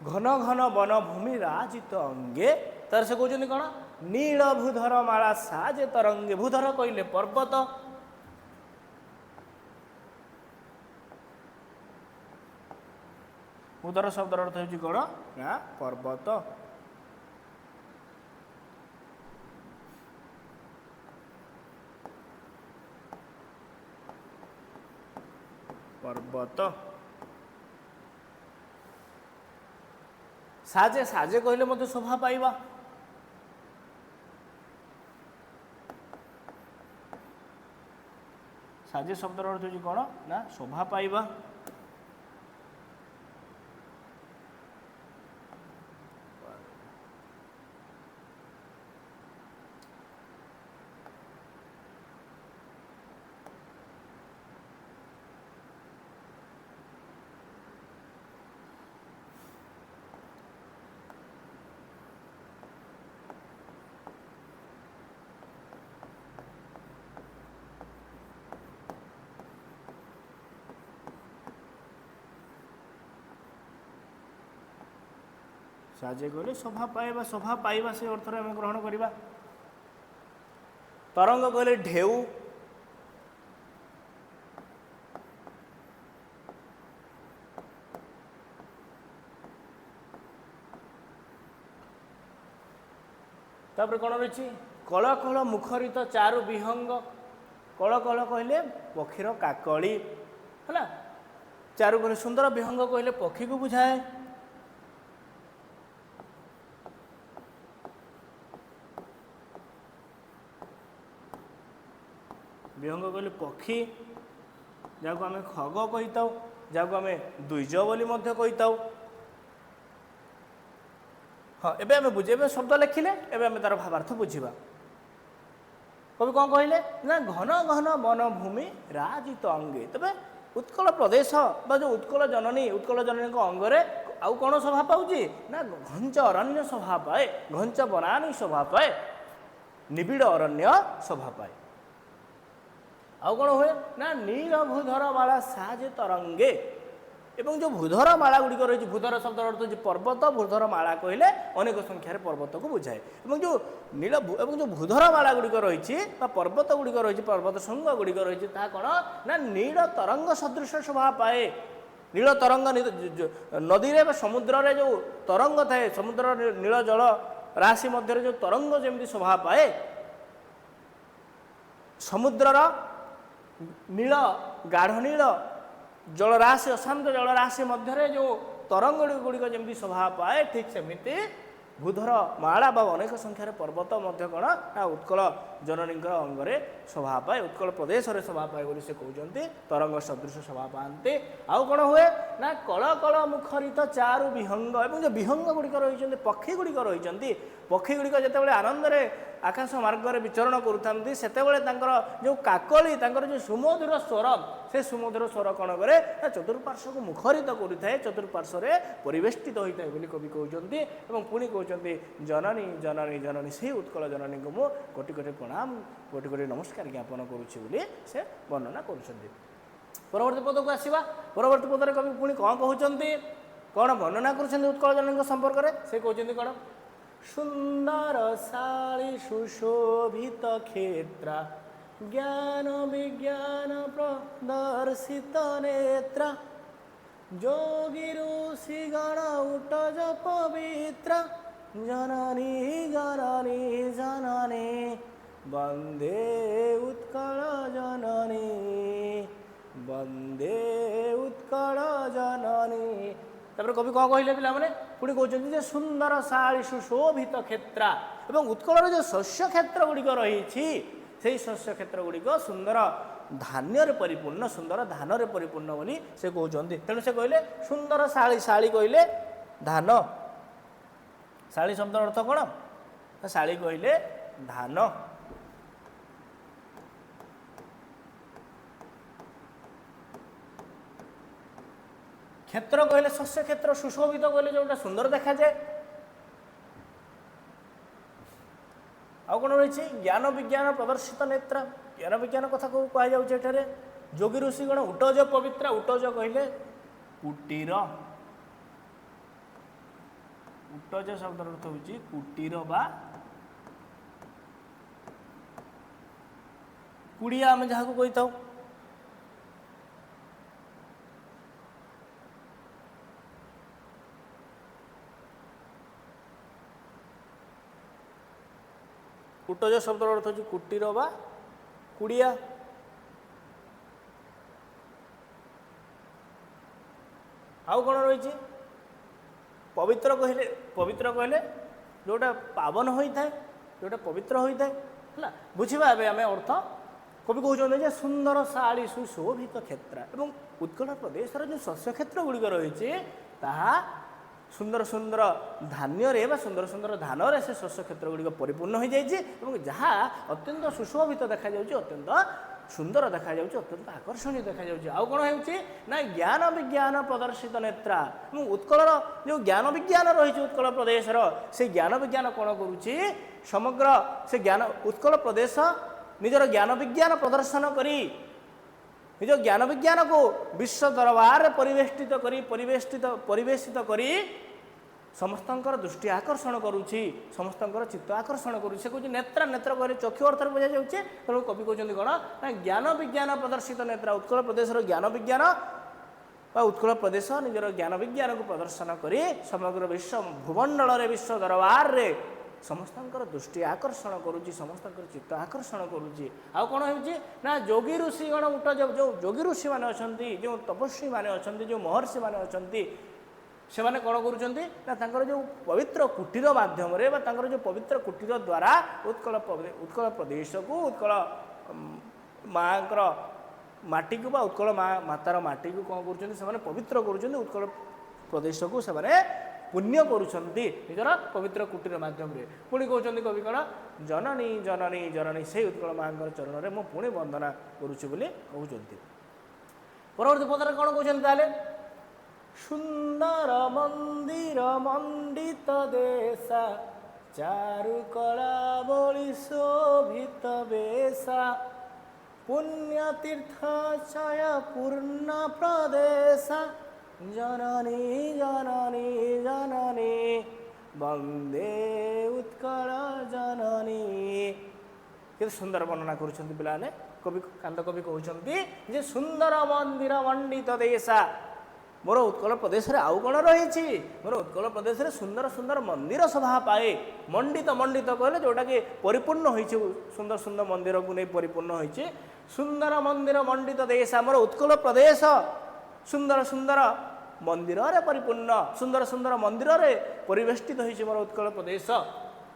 घन घन वनभूमि राजित अंगे तार से कहते कौन नील भूधर माला साजे तरंगे। भूधर कहले पर्वत, भूधर शब्द अर्थ हो कौन ना पर्वत। पर्वत साजे, साजे कहले मत शोभा पाइबा। साजे शब्द अर्थ हो कौन ना शोभा पाइबा। साजे कहले शोभा पाइबा, शोभा पाइबा से अर्थ आम ग्रहण करवा। तरंग कहले ढेउ, तापर कौन रही कल कल मुखरित चारु विहंग। कल कल कहले पक्षीर काकली है। चारु कहले सुंदर, विहंग कहले पक्षी को बुझाए। विहंग कहले पक्षी जहाँ आम खग कही था, जहाँ आम द्विज बोली कही था। हाँ एबे आम बुझे शब्द लिखिले एबे आम तार भावार्थ बुझा। कवि कौन कहले ना घन घन वनभूमि राजित अंगे। तबे उत्कल प्रदेश बा जो उत्कल जननी अंगरे आउ कौन शोभा पाऊँगी ना घंच अरण्य शोभा पाए, घंच वनानी शोभा पाए, निबिड़ अरण्य शोभा पाए। आउ कौन हुए ना नील भूधर माला साजे तरंगे। एवं जो भूधर माला गुड़िक रही, भूधर शब्द अर्थ हो पर्वत। भूधर माला कहले अनेक संख्यार पर्वत को बुझाए। एवं जो नील एवं जो भूधर माला गुड़िक रही पर्वत गुड़िक रही, पर्वत शृंग गुड़िक रही कौन ना नील तरंग सदृश शोभा पाए। नील तरंग नदी रे समुद्र रे जो तरंग थाए, समुद्र नील जल राशि मध्य जो तरंग जमी शोभा पाए, समुद्रर नील गाढ़ नील जलराशि अशांत जलराशि मध्य जो तरंग गुड़िक जमी शोभा पाए, ठीक सेमती भूधर माला बा अनेक संख्यार पर्वत कौन ना उत्कल जननीଙ୍କର ଅଙ୍ଗରେ ଶୋଭା ପାଏ, ଉତ୍କଳ ପ୍ରଦେଶରେ ଶୋଭା ପାଏ ବୋଲି ସେ କହୁଛନ୍ତି। ତରଙ୍ଗ ସଦୃଶ ଶୋଭା ପାଆନ୍ତି। ଆଉ କ'ଣ ହୁଏ ନା କଳ କଳ ମୁଖରିତ ଚାରୁ ବିହଙ୍ଗ, ଏବଂ ଯେଉଁ ବିହଙ୍ଗ ଗୁଡ଼ିକ ରହିଛନ୍ତି, ପକ୍ଷୀ ଗୁଡ଼ିକ ରହିଛନ୍ତି, ପକ୍ଷୀ ଗୁଡ଼ିକ ଯେତେବେଳେ ଆନନ୍ଦରେ ଆକାଶ ମାର୍ଗରେ ବିଚରଣ କରୁଥାନ୍ତି ସେତେବେଳେ ତାଙ୍କର ଯେଉଁ କାକଳି, ତାଙ୍କର ଯେଉଁ ସୁମଧୁର ସ୍ୱର, ସେ ସୁମଧୁର ସ୍ୱର କ'ଣ କରେ ନା ଚତୁଃପାର୍ଶ୍ୱକୁ ମୁଖରିତ କରିଥାଏ, ଚତୁଃପାର୍ଶ୍ୱରେ ପରିବେଷ୍ଟିତ ହୋଇଥାଏ ବୋଲି କବି କହୁଛନ୍ତି। ଏବଂ ପୁଣି କହୁଛନ୍ତି ଜନନୀ ଜନନୀ ଜନନୀ, ସେହି ଉତ୍କଳ ଜନନୀଙ୍କୁ ମୁଁ କୋଟି କୋଟି ପ୍ରଣାମ, କୋଟି କୋଟି ନମସ୍କାର ଜ୍ଞାପନ କରୁଛି ବୋଲି ସେ ବର୍ଣ୍ଣନା କରୁଛନ୍ତି। ପରବର୍ତ୍ତୀ ପଦକୁ ଆସିବା। ପରବର୍ତ୍ତୀ ପଦରେ କବି ପୁଣି କ'ଣ କହୁଛନ୍ତି, କ'ଣ ବର୍ଣ୍ଣନା କରୁଛନ୍ତି ଉତ୍କଳ ଜନନୀଙ୍କ ସମ୍ପର୍କରେ? ସେ କହୁଛନ୍ତି କ'ଣ, ସୁନ୍ଦର ଶାଳୀ ସୁଶୋଭିତ କ୍ଷେତ୍ରା ଜ୍ଞାନ ବିଜ୍ଞାନ ପ୍ରଦର୍ଶିତ ନେତ୍ରା ଯୋଗୀ ଋଷି ଗଣ ଉଟଜ ପବିତ୍ର ଜନନୀ ଜନନୀ ଜନନୀ ବନ୍ଦେ ଉତ୍କଳ ଜନନୀ ବନ୍ଦେ ଉତ୍କଳ ଜନନୀ। ତାପରେ କବି କ'ଣ କହିଲେ ପିଲାମାନେ? ପୁଣି କହୁଛନ୍ତି ଯେ ସୁନ୍ଦର ଶାଳୀ ସୁଶୋଭିତ କ୍ଷେତ୍ରା, ଏବଂ ଉତ୍କଳର ଯେଉଁ ଶସ୍ୟ କ୍ଷେତ୍ର ଗୁଡ଼ିକ ରହିଛି ସେହି ଶସ୍ୟ କ୍ଷେତ୍ର ଗୁଡ଼ିକ ସୁନ୍ଦର ଧାନ୍ୟରେ ପରିପୂର୍ଣ୍ଣ, ସୁନ୍ଦର ଧାନରେ ପରିପୂର୍ଣ୍ଣ ବୋଲି ସେ କହୁଛନ୍ତି। ତେଣୁ ସେ କହିଲେ ସୁନ୍ଦର ଶାଳୀ, ଶାଳୀ କହିଲେ ଧାନ। ଶାଳୀ ଶବ୍ଦର ଅର୍ଥ କ'ଣ? ଶାଳୀ କହିଲେ ଧାନ। କ୍ଷେତ୍ର କହିଲେ ଶସ୍ୟ କ୍ଷେତ୍ର, ସୁଶୋଭିତ କହିଲେ ଯେଉଁଟା ସୁନ୍ଦର ଦେଖାଯାଏ। ଆଉ କ'ଣ ରହିଛି? ଜ୍ଞାନ ବିଜ୍ଞାନ ପ୍ରଦର୍ଶିତ ନେତ୍ର, ଜ୍ଞାନ ବିଜ୍ଞାନ କଥା କୁହାଯାଉଛି ଏଠାରେ। ଯୋଗୀ ଋଷି ଗଣ ଉଟଜ ପବିତ୍ର, ଉଟଜ କହିଲେ କୁଟୀର। ଉଟଜ ଶବ୍ଦର ଅର୍ଥ ହେଉଛି କୁଟୀର ବା କୁଡ଼ିଆ ଆମେ ଯାହାକୁ କହିଥାଉ। କୁଟଜ ଶବ୍ଦର ଅର୍ଥ ହେଉଛି କୁଟୀର ବା କୁଡ଼ିଆ। ଆଉ କ'ଣ ରହିଛି? ପବିତ୍ର କହିଲେ, ପବିତ୍ର କହିଲେ ଯେଉଁଟା ପାବନ ହୋଇଥାଏ, ଯେଉଁଟା ପବିତ୍ର ହୋଇଥାଏ, ହେଲା। ବୁଝିବା ଏବେ ଆମେ ଅର୍ଥ। କବି କହୁଛନ୍ତି ଯେ ସୁନ୍ଦର ଶାଳୀ ସୁଶୋଭିତ କ୍ଷେତ୍ର, ଏବଂ ଉତ୍କଳ ପ୍ରଦେଶର ଯେଉଁ ଶସ୍ୟ କ୍ଷେତ୍ର ଗୁଡ଼ିକ ରହିଛି ତାହା ସୁନ୍ଦର ସୁନ୍ଦର ଧାନ୍ୟରେ ବା ସୁନ୍ଦର ସୁନ୍ଦର ଧାନରେ ସେ ଶସ୍ୟ କ୍ଷେତ୍ର ଗୁଡ଼ିକ ପରିପୂର୍ଣ୍ଣ ହୋଇଯାଇଛି, ଏବଂ ଯାହା ଅତ୍ୟନ୍ତ ସୁଶୋଭିତ ଦେଖାଯାଉଛି, ଅତ୍ୟନ୍ତ ସୁନ୍ଦର ଦେଖାଯାଉଛି, ଅତ୍ୟନ୍ତ ଆକର୍ଷଣୀୟ ଦେଖାଯାଉଛି। ଆଉ କ'ଣ ହେଉଛି ନା ଜ୍ଞାନ ବିଜ୍ଞାନ ପ୍ରଦର୍ଶିତ ନେତ୍ରା, ଏବଂ ଉତ୍କଳର ଯେଉଁ ଜ୍ଞାନ ବିଜ୍ଞାନ ରହିଛି ଉତ୍କଳ ପ୍ରଦେଶର, ସେ ଜ୍ଞାନ ବିଜ୍ଞାନ କ'ଣ କରୁଛି? ସମଗ୍ର ସେ ଜ୍ଞାନ ଉତ୍କଳ ପ୍ରଦେଶ ନିଜର ଜ୍ଞାନ ବିଜ୍ଞାନ ପ୍ରଦର୍ଶନ କରି, ନିଜ ଜ୍ଞାନ ବିଜ୍ଞାନକୁ ବିଶ୍ୱ ଦରବାରରେ ପରିବେଷିତ କରି ସମସ୍ତଙ୍କର ଦୃଷ୍ଟି ଆକର୍ଷଣ କରୁଛି, ସମସ୍ତଙ୍କର ଚିତ୍ତ ଆକର୍ଷଣ କରୁଛି। ସେ କହୁଛି ନେତ୍ର, ନେତ୍ର କହିଲେ ଚକ୍ଷୁ ଅର୍ଥରେ ବୁଝାଯାଉଛି। ତେଣୁ କବି କହୁଛନ୍ତି କ'ଣ ନା ଜ୍ଞାନ ବିଜ୍ଞାନ ପ୍ରଦର୍ଶିତ ନେତ୍ର, ଉତ୍କଳ ପ୍ରଦେଶର ଜ୍ଞାନ ବିଜ୍ଞାନ ବା ଉତ୍କଳ ପ୍ରଦେଶ ନିଜର ଜ୍ଞାନ ବିଜ୍ଞାନକୁ ପ୍ରଦର୍ଶନ କରି ସମଗ୍ର ବିଶ୍ୱ ଭୂମଣ୍ଡଳରେ ବିଶ୍ୱ ଦରବାରରେ ସମସ୍ତଙ୍କର ଦୃଷ୍ଟି ଆକର୍ଷଣ କରୁଛି, ସମସ୍ତଙ୍କର ଚିତ୍ତ ଆକର୍ଷଣ କରୁଛି। ଆଉ କ'ଣ ହେଉଛି ନା ଯୋଗୀ ଋଷିଗଣ ଉଟ, ଯେଉଁ ଯୋଗୀ ଋଷିମାନେ ଅଛନ୍ତି, ଯେଉଁ ତପସ୍ୱୀମାନେ ଅଛନ୍ତି, ଯେଉଁ ମହର୍ଷିମାନେ ଅଛନ୍ତି, ସେମାନେ କ'ଣ କରୁଛନ୍ତି ନା ତାଙ୍କର ଯେଉଁ ପବିତ୍ର କୁଟୀର ମାଧ୍ୟମରେ ବା ତାଙ୍କର ଯେଉଁ ପବିତ୍ର କୁଟୀର ଦ୍ୱାରା ଉତ୍କଳ ପ୍ରଦେଶକୁ, ଉତ୍କଳ ମାଆଙ୍କର ମାଟିକୁ ବା ଉତ୍କଳ ମାତାର ମାଟିକୁ କ'ଣ କରୁଛନ୍ତି? ସେମାନେ ପବିତ୍ର କରୁଛନ୍ତି, ଉତ୍କଳ ପ୍ରଦେଶକୁ ସେମାନେ ପୁଣ୍ୟ କରୁଛନ୍ତି ନିଜର ପବିତ୍ର କୁଟୀର ମାଧ୍ୟମରେ। ପୁଣି କହୁଛନ୍ତି କବି କ'ଣ? ଜନନୀ ଜନନୀ ଜନନୀ, ସେହି ଉତ୍କଳ ମାଆଙ୍କର ଚରଣରେ ମୁଁ ପୁଣି ବନ୍ଦନା କରୁଛି ବୋଲି କହୁଛନ୍ତି। ପରବର୍ତ୍ତୀ ପଦରେ କ'ଣ କହୁଛନ୍ତି ତାହେଲେ? ସୁନ୍ଦର ମନ୍ଦିର ମଣ୍ଡିତ ଦେଶା ଚାରୁ କଳା ବଳି ଶୋଭିତ ବେଶା ପୁଣ୍ୟ ତୀର୍ଥ ଚୟ ପୂର୍ଣ୍ଣ ପ୍ରଦେଶା ଜନନୀ ଜନନୀ ଜନନୀ ବନ୍ଦେ ଉତ୍କଳ ଜନନୀ। କେତେ ସୁନ୍ଦର ବର୍ଣ୍ଣନା କରୁଛନ୍ତି ପିଲାମାନେ। କାନ୍ତ କବି କହୁଛନ୍ତି ଯେ ସୁନ୍ଦର ମନ୍ଦିର ମଣ୍ଡିତ ଦେଶା, ମୋର ଉତ୍କଳ ପ୍ରଦେଶରେ ଆଉ କ'ଣ ରହିଛି? ମୋର ଉତ୍କଳ ପ୍ରଦେଶରେ ସୁନ୍ଦର ସୁନ୍ଦର ମନ୍ଦିର ଶୋଭା ପାଏ। ମଣ୍ଡିତ, ମଣ୍ଡିତ କହିଲେ ଯେଉଁଟାକି ପରିପୂର୍ଣ୍ଣ ହୋଇଛି, ସୁନ୍ଦର ସୁନ୍ଦର ମନ୍ଦିରକୁ ନେଇ ପରିପୂର୍ଣ୍ଣ ହୋଇଛି। ସୁନ୍ଦର ମନ୍ଦିର ମଣ୍ଡିତ ଦେଶ, ଆମର ଉତ୍କଳ ପ୍ରଦେଶ ସୁନ୍ଦର ସୁନ୍ଦର ମନ୍ଦିରରେ ପରିପୂର୍ଣ୍ଣ, ସୁନ୍ଦର ସୁନ୍ଦର ମନ୍ଦିରରେ ପରିବେଷ୍ଟିତ ହୋଇଛି ମୋର ଉତ୍କଳ ପ୍ରଦେଶ।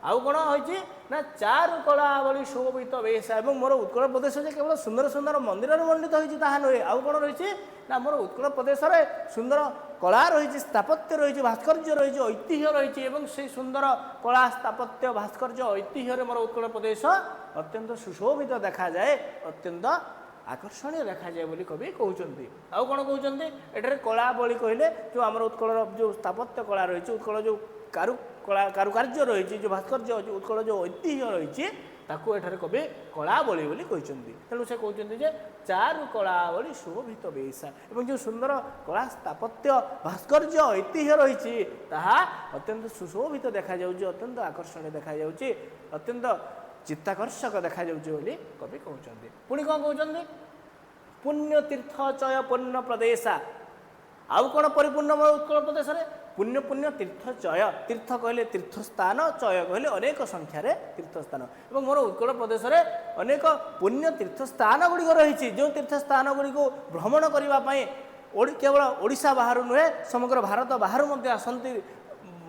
आउ कौन होती ना चारुकला बड़ी शोभित वेश और मोर उत्कल प्रदेश जे केवल सुंदर सुंदर मंदिर मंडित होती नुहे आउ कौन रही ना मोर उत्कल प्रदेश में सुंदर कला रही स्थापत्य रही भास्कर्य रही ऐतिह्य रही से सुंदर कला स्थापत्य भास्कर्य ऐतिह्य मोर उत्कल प्रदेश अत्यंत सुशोभित देखा जाए अत्यंत आकर्षणीय देखा जाए बोली कवि कहते आउ कौन कहते एठारे कला बोली कहले जो आम उत्कल जो स्थापत्य कला रही उत्कल जो कारुकार्य रही जो भास्कर्य उत्कल जो ऐतिह्य रही ताकू एठारे कवि कला बोली बोली कहते तेणु से कहते जे चारु कला बोली शोभित बेशा एवं जो सुंदर कला स्थापत्य भास्कर्य ऐतिह्य रही अत्यंत सुशोभित देखा जाउछि अत्यंत आकर्षणीय देखा जाउछि अत्यंत चित्ताकर्षक देखा जाउछि बोली कवि कहते पुणी कौन कहते पुण्य तीर्थ चय पुण्य प्रदेशा आउ कौन परिपूर्ण उत्कल प्रदेश में पुण्य पुण्य तीर्थ चय तीर्थ कहले तीर्थस्थान चय कहले अनेक संख्यार तीर्थस्थान और मोर उत्कल प्रदेश में अनेक पुण्य तीर्थस्थान गुड़िक रही जो तीर्थस्थान गुड़ी भ्रमण करने केवल ओडिशा बाहर नुहे समग्र भारत बाहर आसती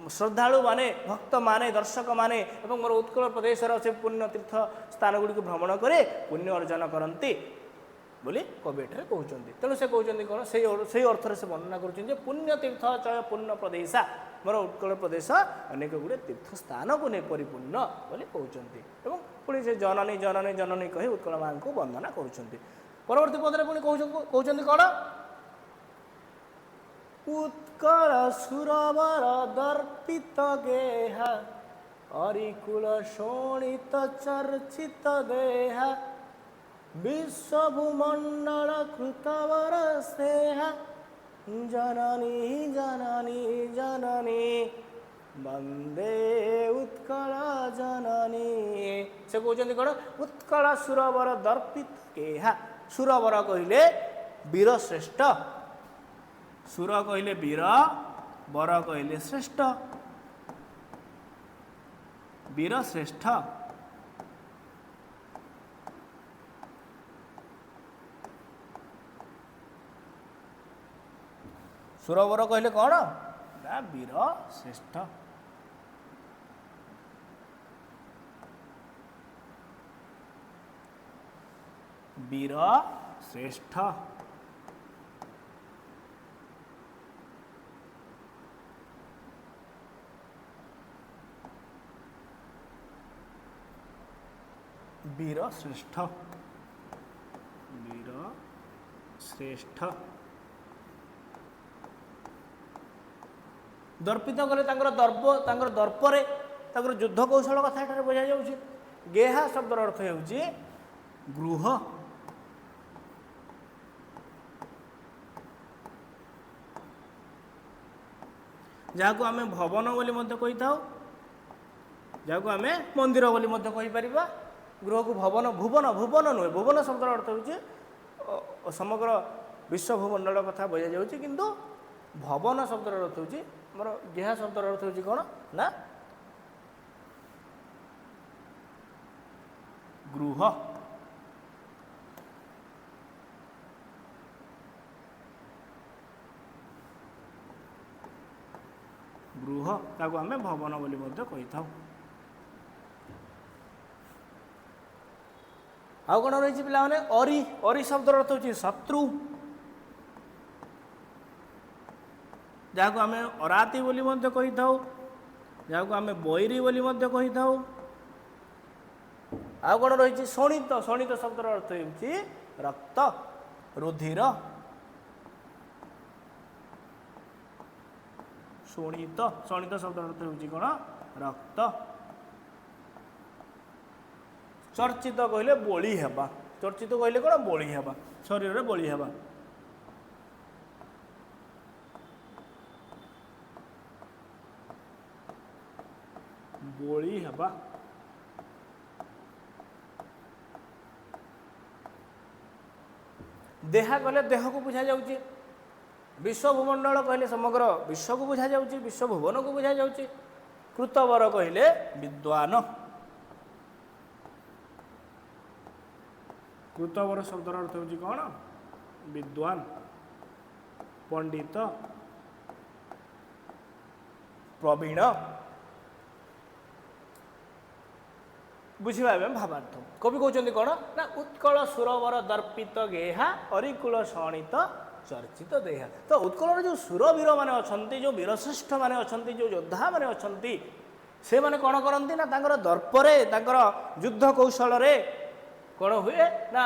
श्रद्धालु माने भक्त माने दर्शक माने मोर उत्कल प्रदेश से पुण्य तीर्थ स्थान गुड़ी भ्रमण करे पुण्य अर्जन करती बोली कवि एठारे कहते तेणु से कहते कौन से अर्थ से वर्णना कर पुण्य तीर्थ चय पुण्य प्रदेशा मोर उत्कल प्रदेश अनेक गुड़े तीर्थस्थान को नहीं परिपूर्ण बोली कहते पुणी से जननी जननी जननी कही उत्कल माँ को वंदना कर परवर्ती पदरे पुणी कहते कौन उत्कल सुरवर दर्पित गेहा अरिकुल शोणित चर्चित देहा विश्वभूमंडल कृतवर स्नेह जननी जननी जननी वंदे उत्कल जननी से कहते कौन उत्कल सुरवर दर्पित केहा सुरवर कहले वीर श्रेष्ठ सुर कहले वीर वर कहले श्रेष्ठ वीर श्रेष्ठ सुरवर कहले कौन ना वीर श्रेष्ठ वीर श्रेष्ठ वीर श्रेष्ठ वीर श्रेष्ठ दर्पित कले दर्प दर्परे युद्ध कौशल कथा बुझा जाऊँगी गेहा शब्दर अर्थ होउछि गृह जहाँ को आमे भवन बोली मध्य कही था जहाँ को आमे मंदिर बोली मध्य कही परिबा गृह को भवन भुवन भुवन नुहे भुवन शब्दर अर्थ होउछि समग्र विश्वभूमंडल कथा बुझा जाऊँगी किंतु भवन शब्दर अर्थ होउछि मोर गेहा शब्दर अर्थ होउछि कौन ना गृह गृह ताको आमे भवन बोली मध्य कही था आउ कौन रही पिला माने अरी अरी शब्दर अर्थ होउछि शत्रु जहाँ को आमे अराती बोली मध्य कही था जहाँ को आमे बैरी बोली मध्य कही था आउ कौन रही शोणित शोणित शब्दर अर्थ होउछि रक्त रुधिर शोणित शोणित शब्दर अर्थ होउछि कौन रक्त चर्चित कहले बोली हेबा चर्चित कहले कौन बोली हेबा शरीर रे बोली हेबा बोली हेबा देहा कहले देह को बुझा जाउछि विश्वभूमंडल कहले समग्र विश्व को बुझा जाउछि विश्वभुवन को बुझा जाउछि कृतवर कहले विद्वान कृतवर शब्दर अर्थ होउछि कौन विद्वान पंडित प्रवीण बुझा भावार्थ कवि कहते कौन ना उत्कल सुरवर दर्पित गेहा अरिकुल शणित चर्चित देहा। तो उत्कल जो सुरवीर मैंने अच्छा जो वीरश्रेष्ठ मैंने अच्छा जो योद्धा मैंने अच्छा से मैंने कौन करती ना दर्परे युद्ध कौशल कौन हुए ना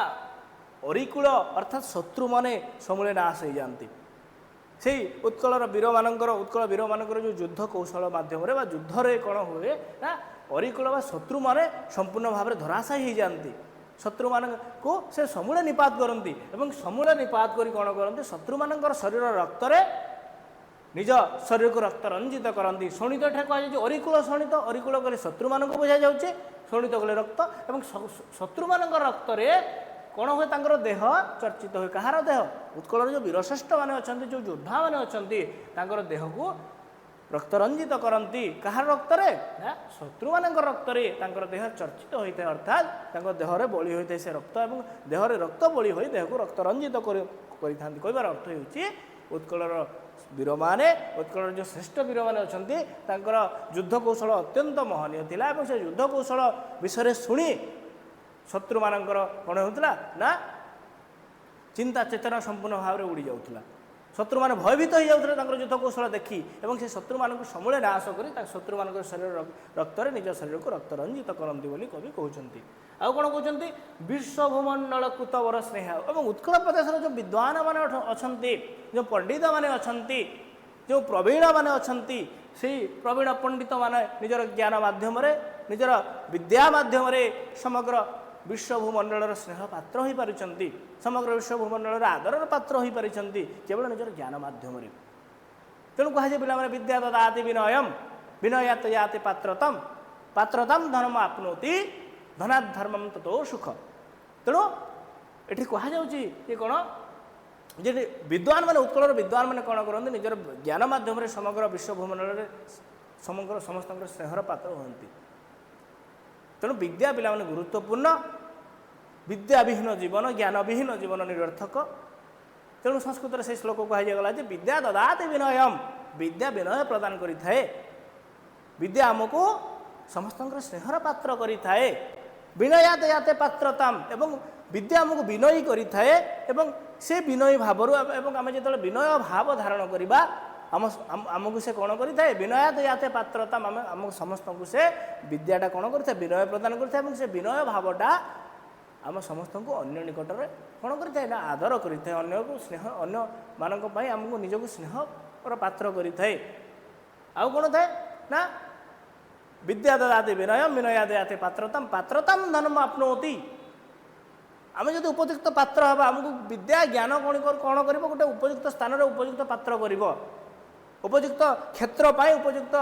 अरिकुल अर्थात शत्रु माने समूले नाश हो जाती। से उत्कलर वीर मानकर उत्कल वीर मानकर जो युद्ध कौशल माध्यम युद्ध रे कौन हुए ना अरिकुल बा शत्रु माने संपूर्ण भाव में धराशायी हो जाती। शत्रु मान को से समूले निपात करती एवं समूले निपात करी कौन करती शत्रु मानकर शरीर रक्त निज शरीर को रक्त रंजित करती। शोणित कहुए अरिकुल शोणित अरिकुल कले शत्रु मान बुझा जाऊे शोणित कले रक्त एवं शत्रु मान रक्त कौन हुए तांकर देह चर्चित हुए। कहार देह उत्कलर जो वीरश्रेष्ठ मैंने अच्छा जो योद्धा मैंने अच्छा देह को रक्त रंजित करती। कहार रक्त शत्रु मान रक्त देह चर्चित होता है अर्थात देहरे बली होता है से रक्त और देहरे रक्त बली हो देह को रक्त रंजित कर अर्थ हो उत्कलर वीर माने उत्कलर जो श्रेष्ठ वीर मैंने अच्छा युद्ध कौशल अत्यंत महनीय थिला और से युद्ध कौशल विषय शुणी शत्रु मानकर कौन होता ना चिंता चेतना संपूर्ण भाव में उड़ी जाऊला। शत्रु मैंने भयभीत हो जाते युद्ध कौशल देखी और से शत्रु मान समूले नाश कर शत्रु मान शरीर रक्त निज शरीर को रक्त रंजित करती बोली कवि कहते। आउ कौन कहते विश्वभूमंडल कुतवर स्नेह और उत्कल प्रदेश जो विद्वान मैंने अच्छा जो पंडित मैंने अच्छा जो प्रवीण मैंने अच्छा से प्रवीण पंडित मैंने निजर ज्ञान मध्यम निजर विद्या मध्यम समग्र विश्वभूमंडल स्नेह पात्र हो पारि समग्र विश्वभूमंडल आदर पात्र हो पारि केवल निजर ज्ञान मध्यम। तेणु कहुए पे विद्या ददाति विनयम विनयात याति पात्रतम पात्रतम धर्म आपनोति धनात् धर्मम ततो सुख। तेणु ये कहुचे कौन जे विद्वान मैंने उत्कलर विद्वान मैंने कौन करते निजर ज्ञान मध्यम समग्र विश्वभूमंडल समग्र समस्त स्नेहर पात्र हमें। तेणु विद्या पिला गुरुत्वपूर्ण विद्याविहीन जीवन ज्ञानविहीन जीवन निरर्थक। तेणु संस्कृत से श्लोक कहगला विद्या ददाति विनयम विद्या विनय प्रदान करें विद्या आमको समस्त स्नेहर पात्र करें विनयात याते पात्रताम एवं विद्या आमको विनयी करें से विनयी भाव आम जो विनय भाव धारण करवा आमको से कौन करें विनयात याते पात्रता आम समस्त को से विद्याटा कौन करें विनय प्रदान करें से विनय भावटा आम समस्त को अन्य निकट में कौन करें ना आदर करें अन्य को स्नेह अन्य मानक आमको निजक स्नेह पात्र करें। आउ कौन थाए ना विद्या ददाति विनय विनयात याते पात्रताम पात्रताम धर्म आपनोति आम जो उपयुक्त पात्र हाँ आमको विद्या ज्ञान कौन कौन कर गोटे उपयुक्त स्थान में उपयुक्त पात्र कर उपयुक्त क्षेत्र उपयुक्त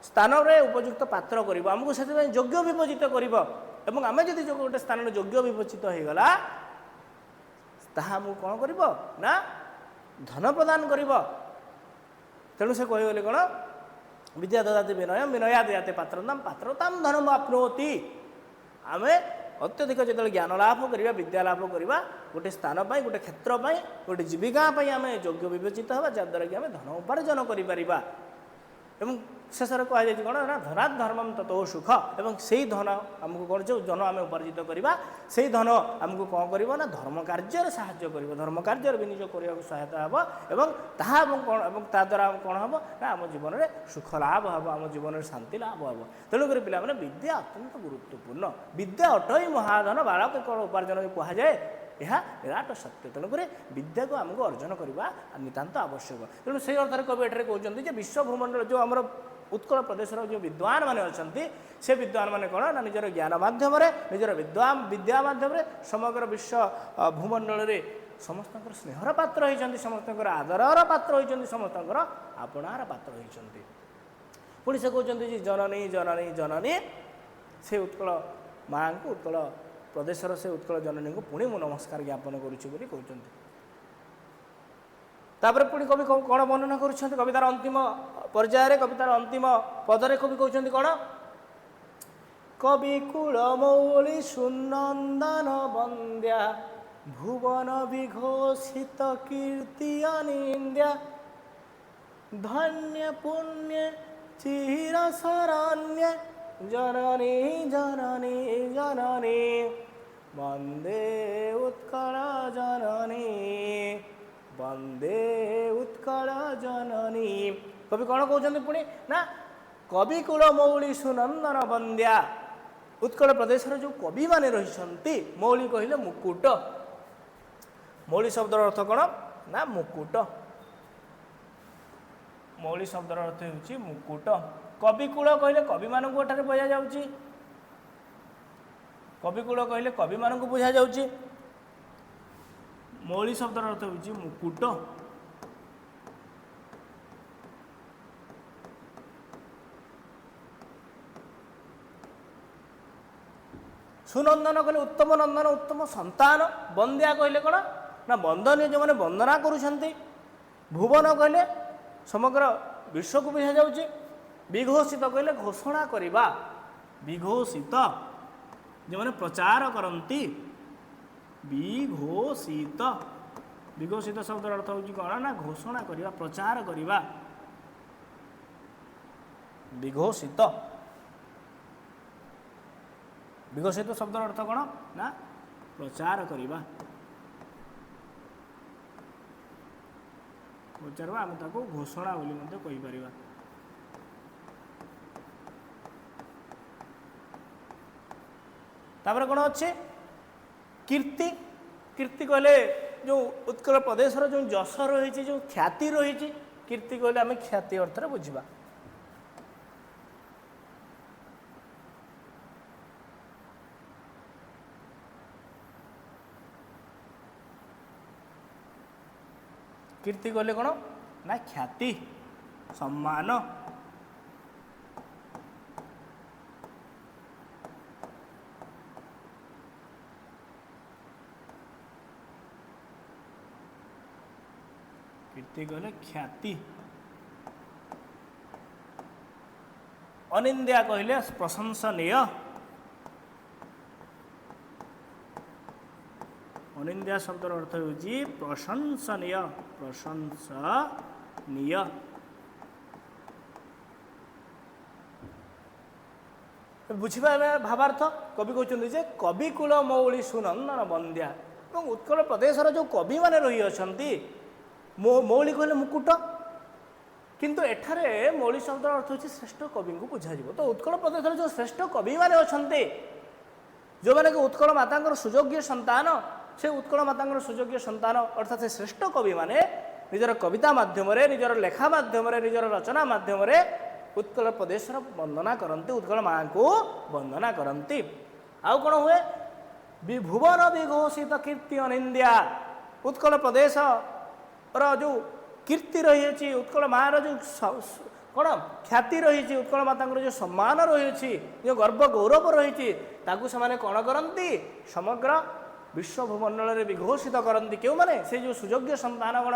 स्थान में उपयुक्त पात्र कर आमको से योग्य विभजित कर आम जदि जो गोटे स्थान में योग्य विभजित हो गला आमको कौन कर ना धन प्रदान कर। तेणु से कहगले कौन विद्या ददाति विनय विनयात याते पात्रताम पात्रताम धर्म आपनोति आम अत्यधिक जो ज्ञान लाभ करवा विद्या लाभ करवा गोटे स्थान गोटे क्षेत्र गोटे जीविका आम योग्य विवेचित हवा जद्वारा कि आम धन उपार्जन कर शेष कहुई कौन ना धनात् धर्मम ततो सुख एवं से ही धन आमको कौन जो धन आम उपार्जित करवा से धन आमको कौन कर ना धर्म कार्य साहाय्य कर धर्म कार्य विनियोग करने सहायता हे और ताद्वारा कौन हम ना आम जीवन में सुख लाभ हम आम जीवन में शांति लाभ हम। तेणुकर पिला विद्या अत्यंत गुरुत्वपूर्ण विद्या अटई महाधन बालक कौन उपार्जन कहुए यह विराट सत्य। तेणुक विद्या को आमको अर्जन करवा नितांत आवश्यक। तेणु से अर्थ कवि एठारे कहते विश्वभूमंडल जो आम उत्कल प्रदेश जो विद्वान मैंने अच्छा से विद्वान मैंने कौन ना निजर ज्ञान मध्यम निजर विद्या मध्यम समग्र विश्व भूमंडल समस्त स्नेहर पात्र होती समस्त आदरर पात्र होती समस्त आपणार पात्र होती। पुणी से कहते जननी जननी जननी से उत्कल माँ को उत्कल प्रदेशर से उत्कल जननी को पुणी मु नमस्कार ज्ञापन करुँच। तापर पुणी कवि कौन वर्णना कर कवितार अंतिम पर्यायर कवितार अंतिम पदरे कवि कहते कौन कवि कुल मौली सुनंदन बंद्या भुवन विघोषित कीर्ति अनिंद्या धन्य पुण्य चिर शरण्य जननी जननी जननी वंदे उत्कल जननी वंदे उत्कल जननी। कवि कौन कहते पुणी ना कवि कुल मौली सुनंदन बंद्या उत्कल प्रदेश जो कवि माने रही मौली कहले मुकुट। मौली शब्दर अर्थ कौन ना मुकुट। मौली शब्दर अर्थ हो मुकुट। कविकूल कहले कवि मान बुझा जाउची। कविकूल कहले कवि मान बुझा जाउची। मौली शब्दर अर्थ हो मुकुट। सुनंदन कहले उत्तम नंदन उत्तम संतान। बंद्या कहले कौन ना वंदनीय जो मैंने वंदना करुछंती। भुवन कहले समग्र विश्व को बुझा जाउची। विघोषित कहले घोषणा करिबा। विघोषित जो मैंने प्रचार करती। विघोषित विघोषित शब्द अर्थ हो कौन ना घोषणा करिबा प्रचार करिबा। विघोषित विघोषित शब्द अर्थ कौन ना प्रचार करिबा। प्रचार आम ताको घोषणा बोली मते कहि परिबा। तापर कौन अच्छे कीर्ति। कीर्ति कहले जो उत्कल प्रदेश जो जश रही जो ख्याति रही। कीर्ति कहले आम ख्याति अर्थ बुझा। कीर्ति कहले कौन ना ख्याति सम्मान। कीर्ति कहले ख्याति। अनिंद्या कहले प्रशंसनीय। अनिंद्या शब्द अर्थ हो प्रशंसनीय। प्रशंसनीय बुझिबा भावार्थ। कवि कहते जे कविकुल मौली सुनंदन बंद्या और उत्कल प्रदेशर जो कवि माने रही अछंती मौली कहले मुकुट। किंतु एठारे मौली शब्द अर्थ हो श्रेष्ठ कवि को बुझा। तो उत्कल प्रदेश जो श्रेष्ठ कवि माने अछंती जो माने उत्कल माता सुयोग्य संतान से उत्कल माता सुयोग्य संतान अर्थात से श्रेष्ठ कवि माने निजर कविता माध्यम निजर लेखा माध्यम निजर रचना माध्यम उत्कल प्रदेश वंदना करती। उत्कल माँ को वंदना करती। आउ कौन हुए भुवन विघोषित कीर्ति अनिंद्या। उत्कल प्रदेश जो कीर्ति रही उत्कल माँ जो कौन ख्याति रही उत्कल माता जो सम्मान रही जो गर्व गौरव रही से कौन करती समग्र विश्व भूमंडल विघोषित करती। क्यों माने से जो सुयोग्य संतान गण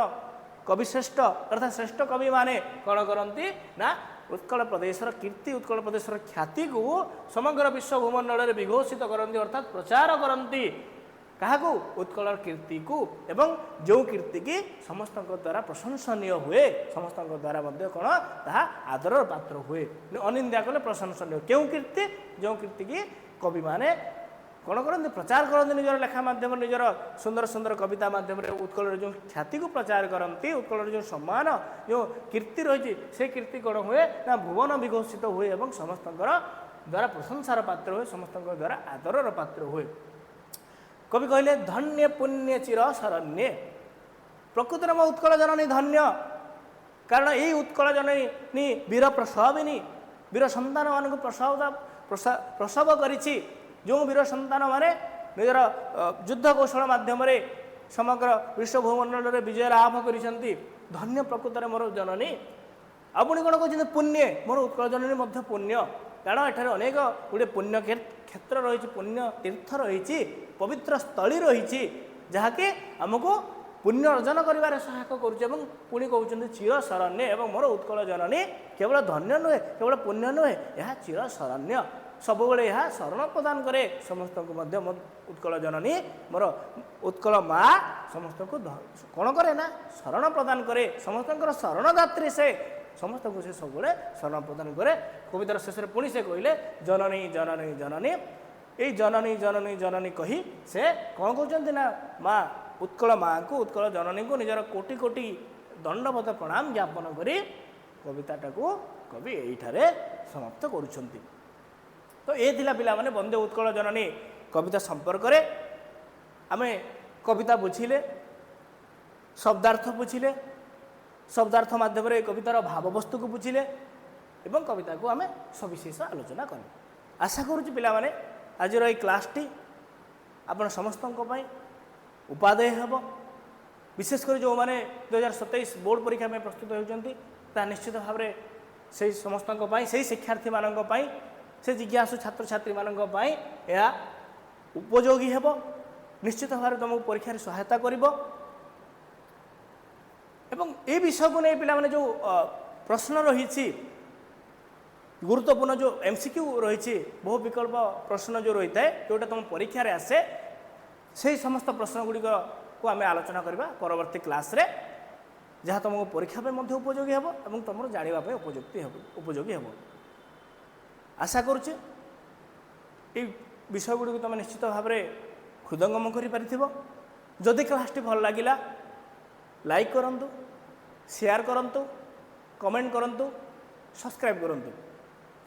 कवि श्रेष्ठ अर्थात श्रेष्ठ कवि माने कौन करती ना उत्कल प्रदेशर कीर्ति उत्कल प्रदेशर ख्याति को समग्र विश्व भूमंडल विघोषित करती अर्थात प्रचार करती। क्या उत्कल कीर्ति को एवं जो कीर्ति की समस्त द्वारा प्रशंसनीय हुए समस्त द्वारा कौन ता आदर पात्र हुए। अनिंद्या कले प्रशंसनीय क्यों कीर्ति जो कीर्ति की कवि माने कौन करते प्रचार करते निजर लेखा माध्यम निजर सुंदर सुंदर कविता माध्यम उत्कल जो ख्याति को प्रचार करती। उत्कल जो सम्मान जो कीर्ति रही से कीर्ति कौन हुए ना भुवन विघोषित हुए एवं समस्त द्वारा प्रशंसार पात्र हुए समस्त द्वारा आदरर पात्र हुए। कवि कहले धन्य पुण्य चिर शरण्ये। प्रकृतिर म उत्कल जननी धन्य कारण यही उत्कल जननी वीर प्रसविनी वीर संतान मान प्रसव करिछि। जो वीर संतान माने निजर युद्ध कौशल माध्यम समग्र विश्व भूमंडल विजय लाभ करिसेंती। धन्य प्रकृतर मोर जननी। आपणी कौन कहते पुण्य मोर उत्कल जननी मध्य पुण्य कारण एठारे अनेक गुड़े पुण्य क्षेत्र रही पुण्य तीर्थ रही पवित्र स्थली रही जहाँकि आमको पुण्य अर्जन कर सहायक करुँच कहते चिर शरण्य एवं मोर उत्कल जननी केवल धन्य नुहे केवल पुण्य नुहे यह चिर शरण्य सब यह शरण प्रदान करे समस्त को मध्य मोर उत्कल जननी मोर उत्कल माँ समस्त को कौन करे ना शरण प्रदान करे समस्त शरणदात्री से समस्त को से सब सम्मान प्रदान करे। कवितार शेष में पुणी से कहले जननी जननी जननी यही जननी जननी जननी कही से कौन कहते ना माँ उत्कल माँ को उत्कल जननी को निजर कोटि कोटि दंडवत प्रणाम ज्ञापन करी कविताटा को कवि यहीठारे समाप्त करुछंती। तो ये थिला पिला माने वंदे उत्कल जननी कविता संपर्क रे आमे कविता बुझिले शब्दार्थ बुझिले शब्दार्थ माध्यम कवितार भाववस्तु को बुझिले एवं कविता को आमे सविशेष आलोचना कले। आशा करुच्ची पिला माने आज ये क्लासटी आपण समस्त उपादेय हेब। विशेषकर जो मैंने 2027 बोर्ड परीक्षा में प्रस्तुत होती निश्चित भाव में से समस्त से शिक्षार्थी मानों से जिज्ञासु छात्र छात्री मानों यह उपयोगी हेब। निश्चित भाव में तुमको परीक्षा सहायता कर ए विषय को नहीं पिला माने जो प्रश्न रही गुरुत्वपूर्ण जो एमसीक्यू रही बहु विकल्प प्रश्न जो रही है जोटा तुम परीक्षा रे आसे से समस्त प्रश्न गुड़िक को आम आलोचना करवा परवर्ती क्लास रे जहाँ तुमको परीक्षा पे मध्य उपयोगी हेब और तुम जानापी उपयोगी हेब। आशा करुचे ये विषय गुड़ी तुम निश्चित भाव में हृदयंगम करि क्लासटी भल लगिला लाइक करंतु शेयर करंतु कमेंट करंतु सब्सक्राइब करंतु।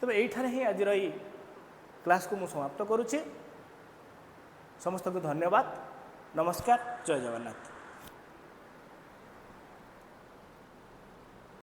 तबे एठारे ही आज क्लास को समाप्त करुचे। समस्त को धन्यवाद। नमस्कार। जय जगन्नाथ।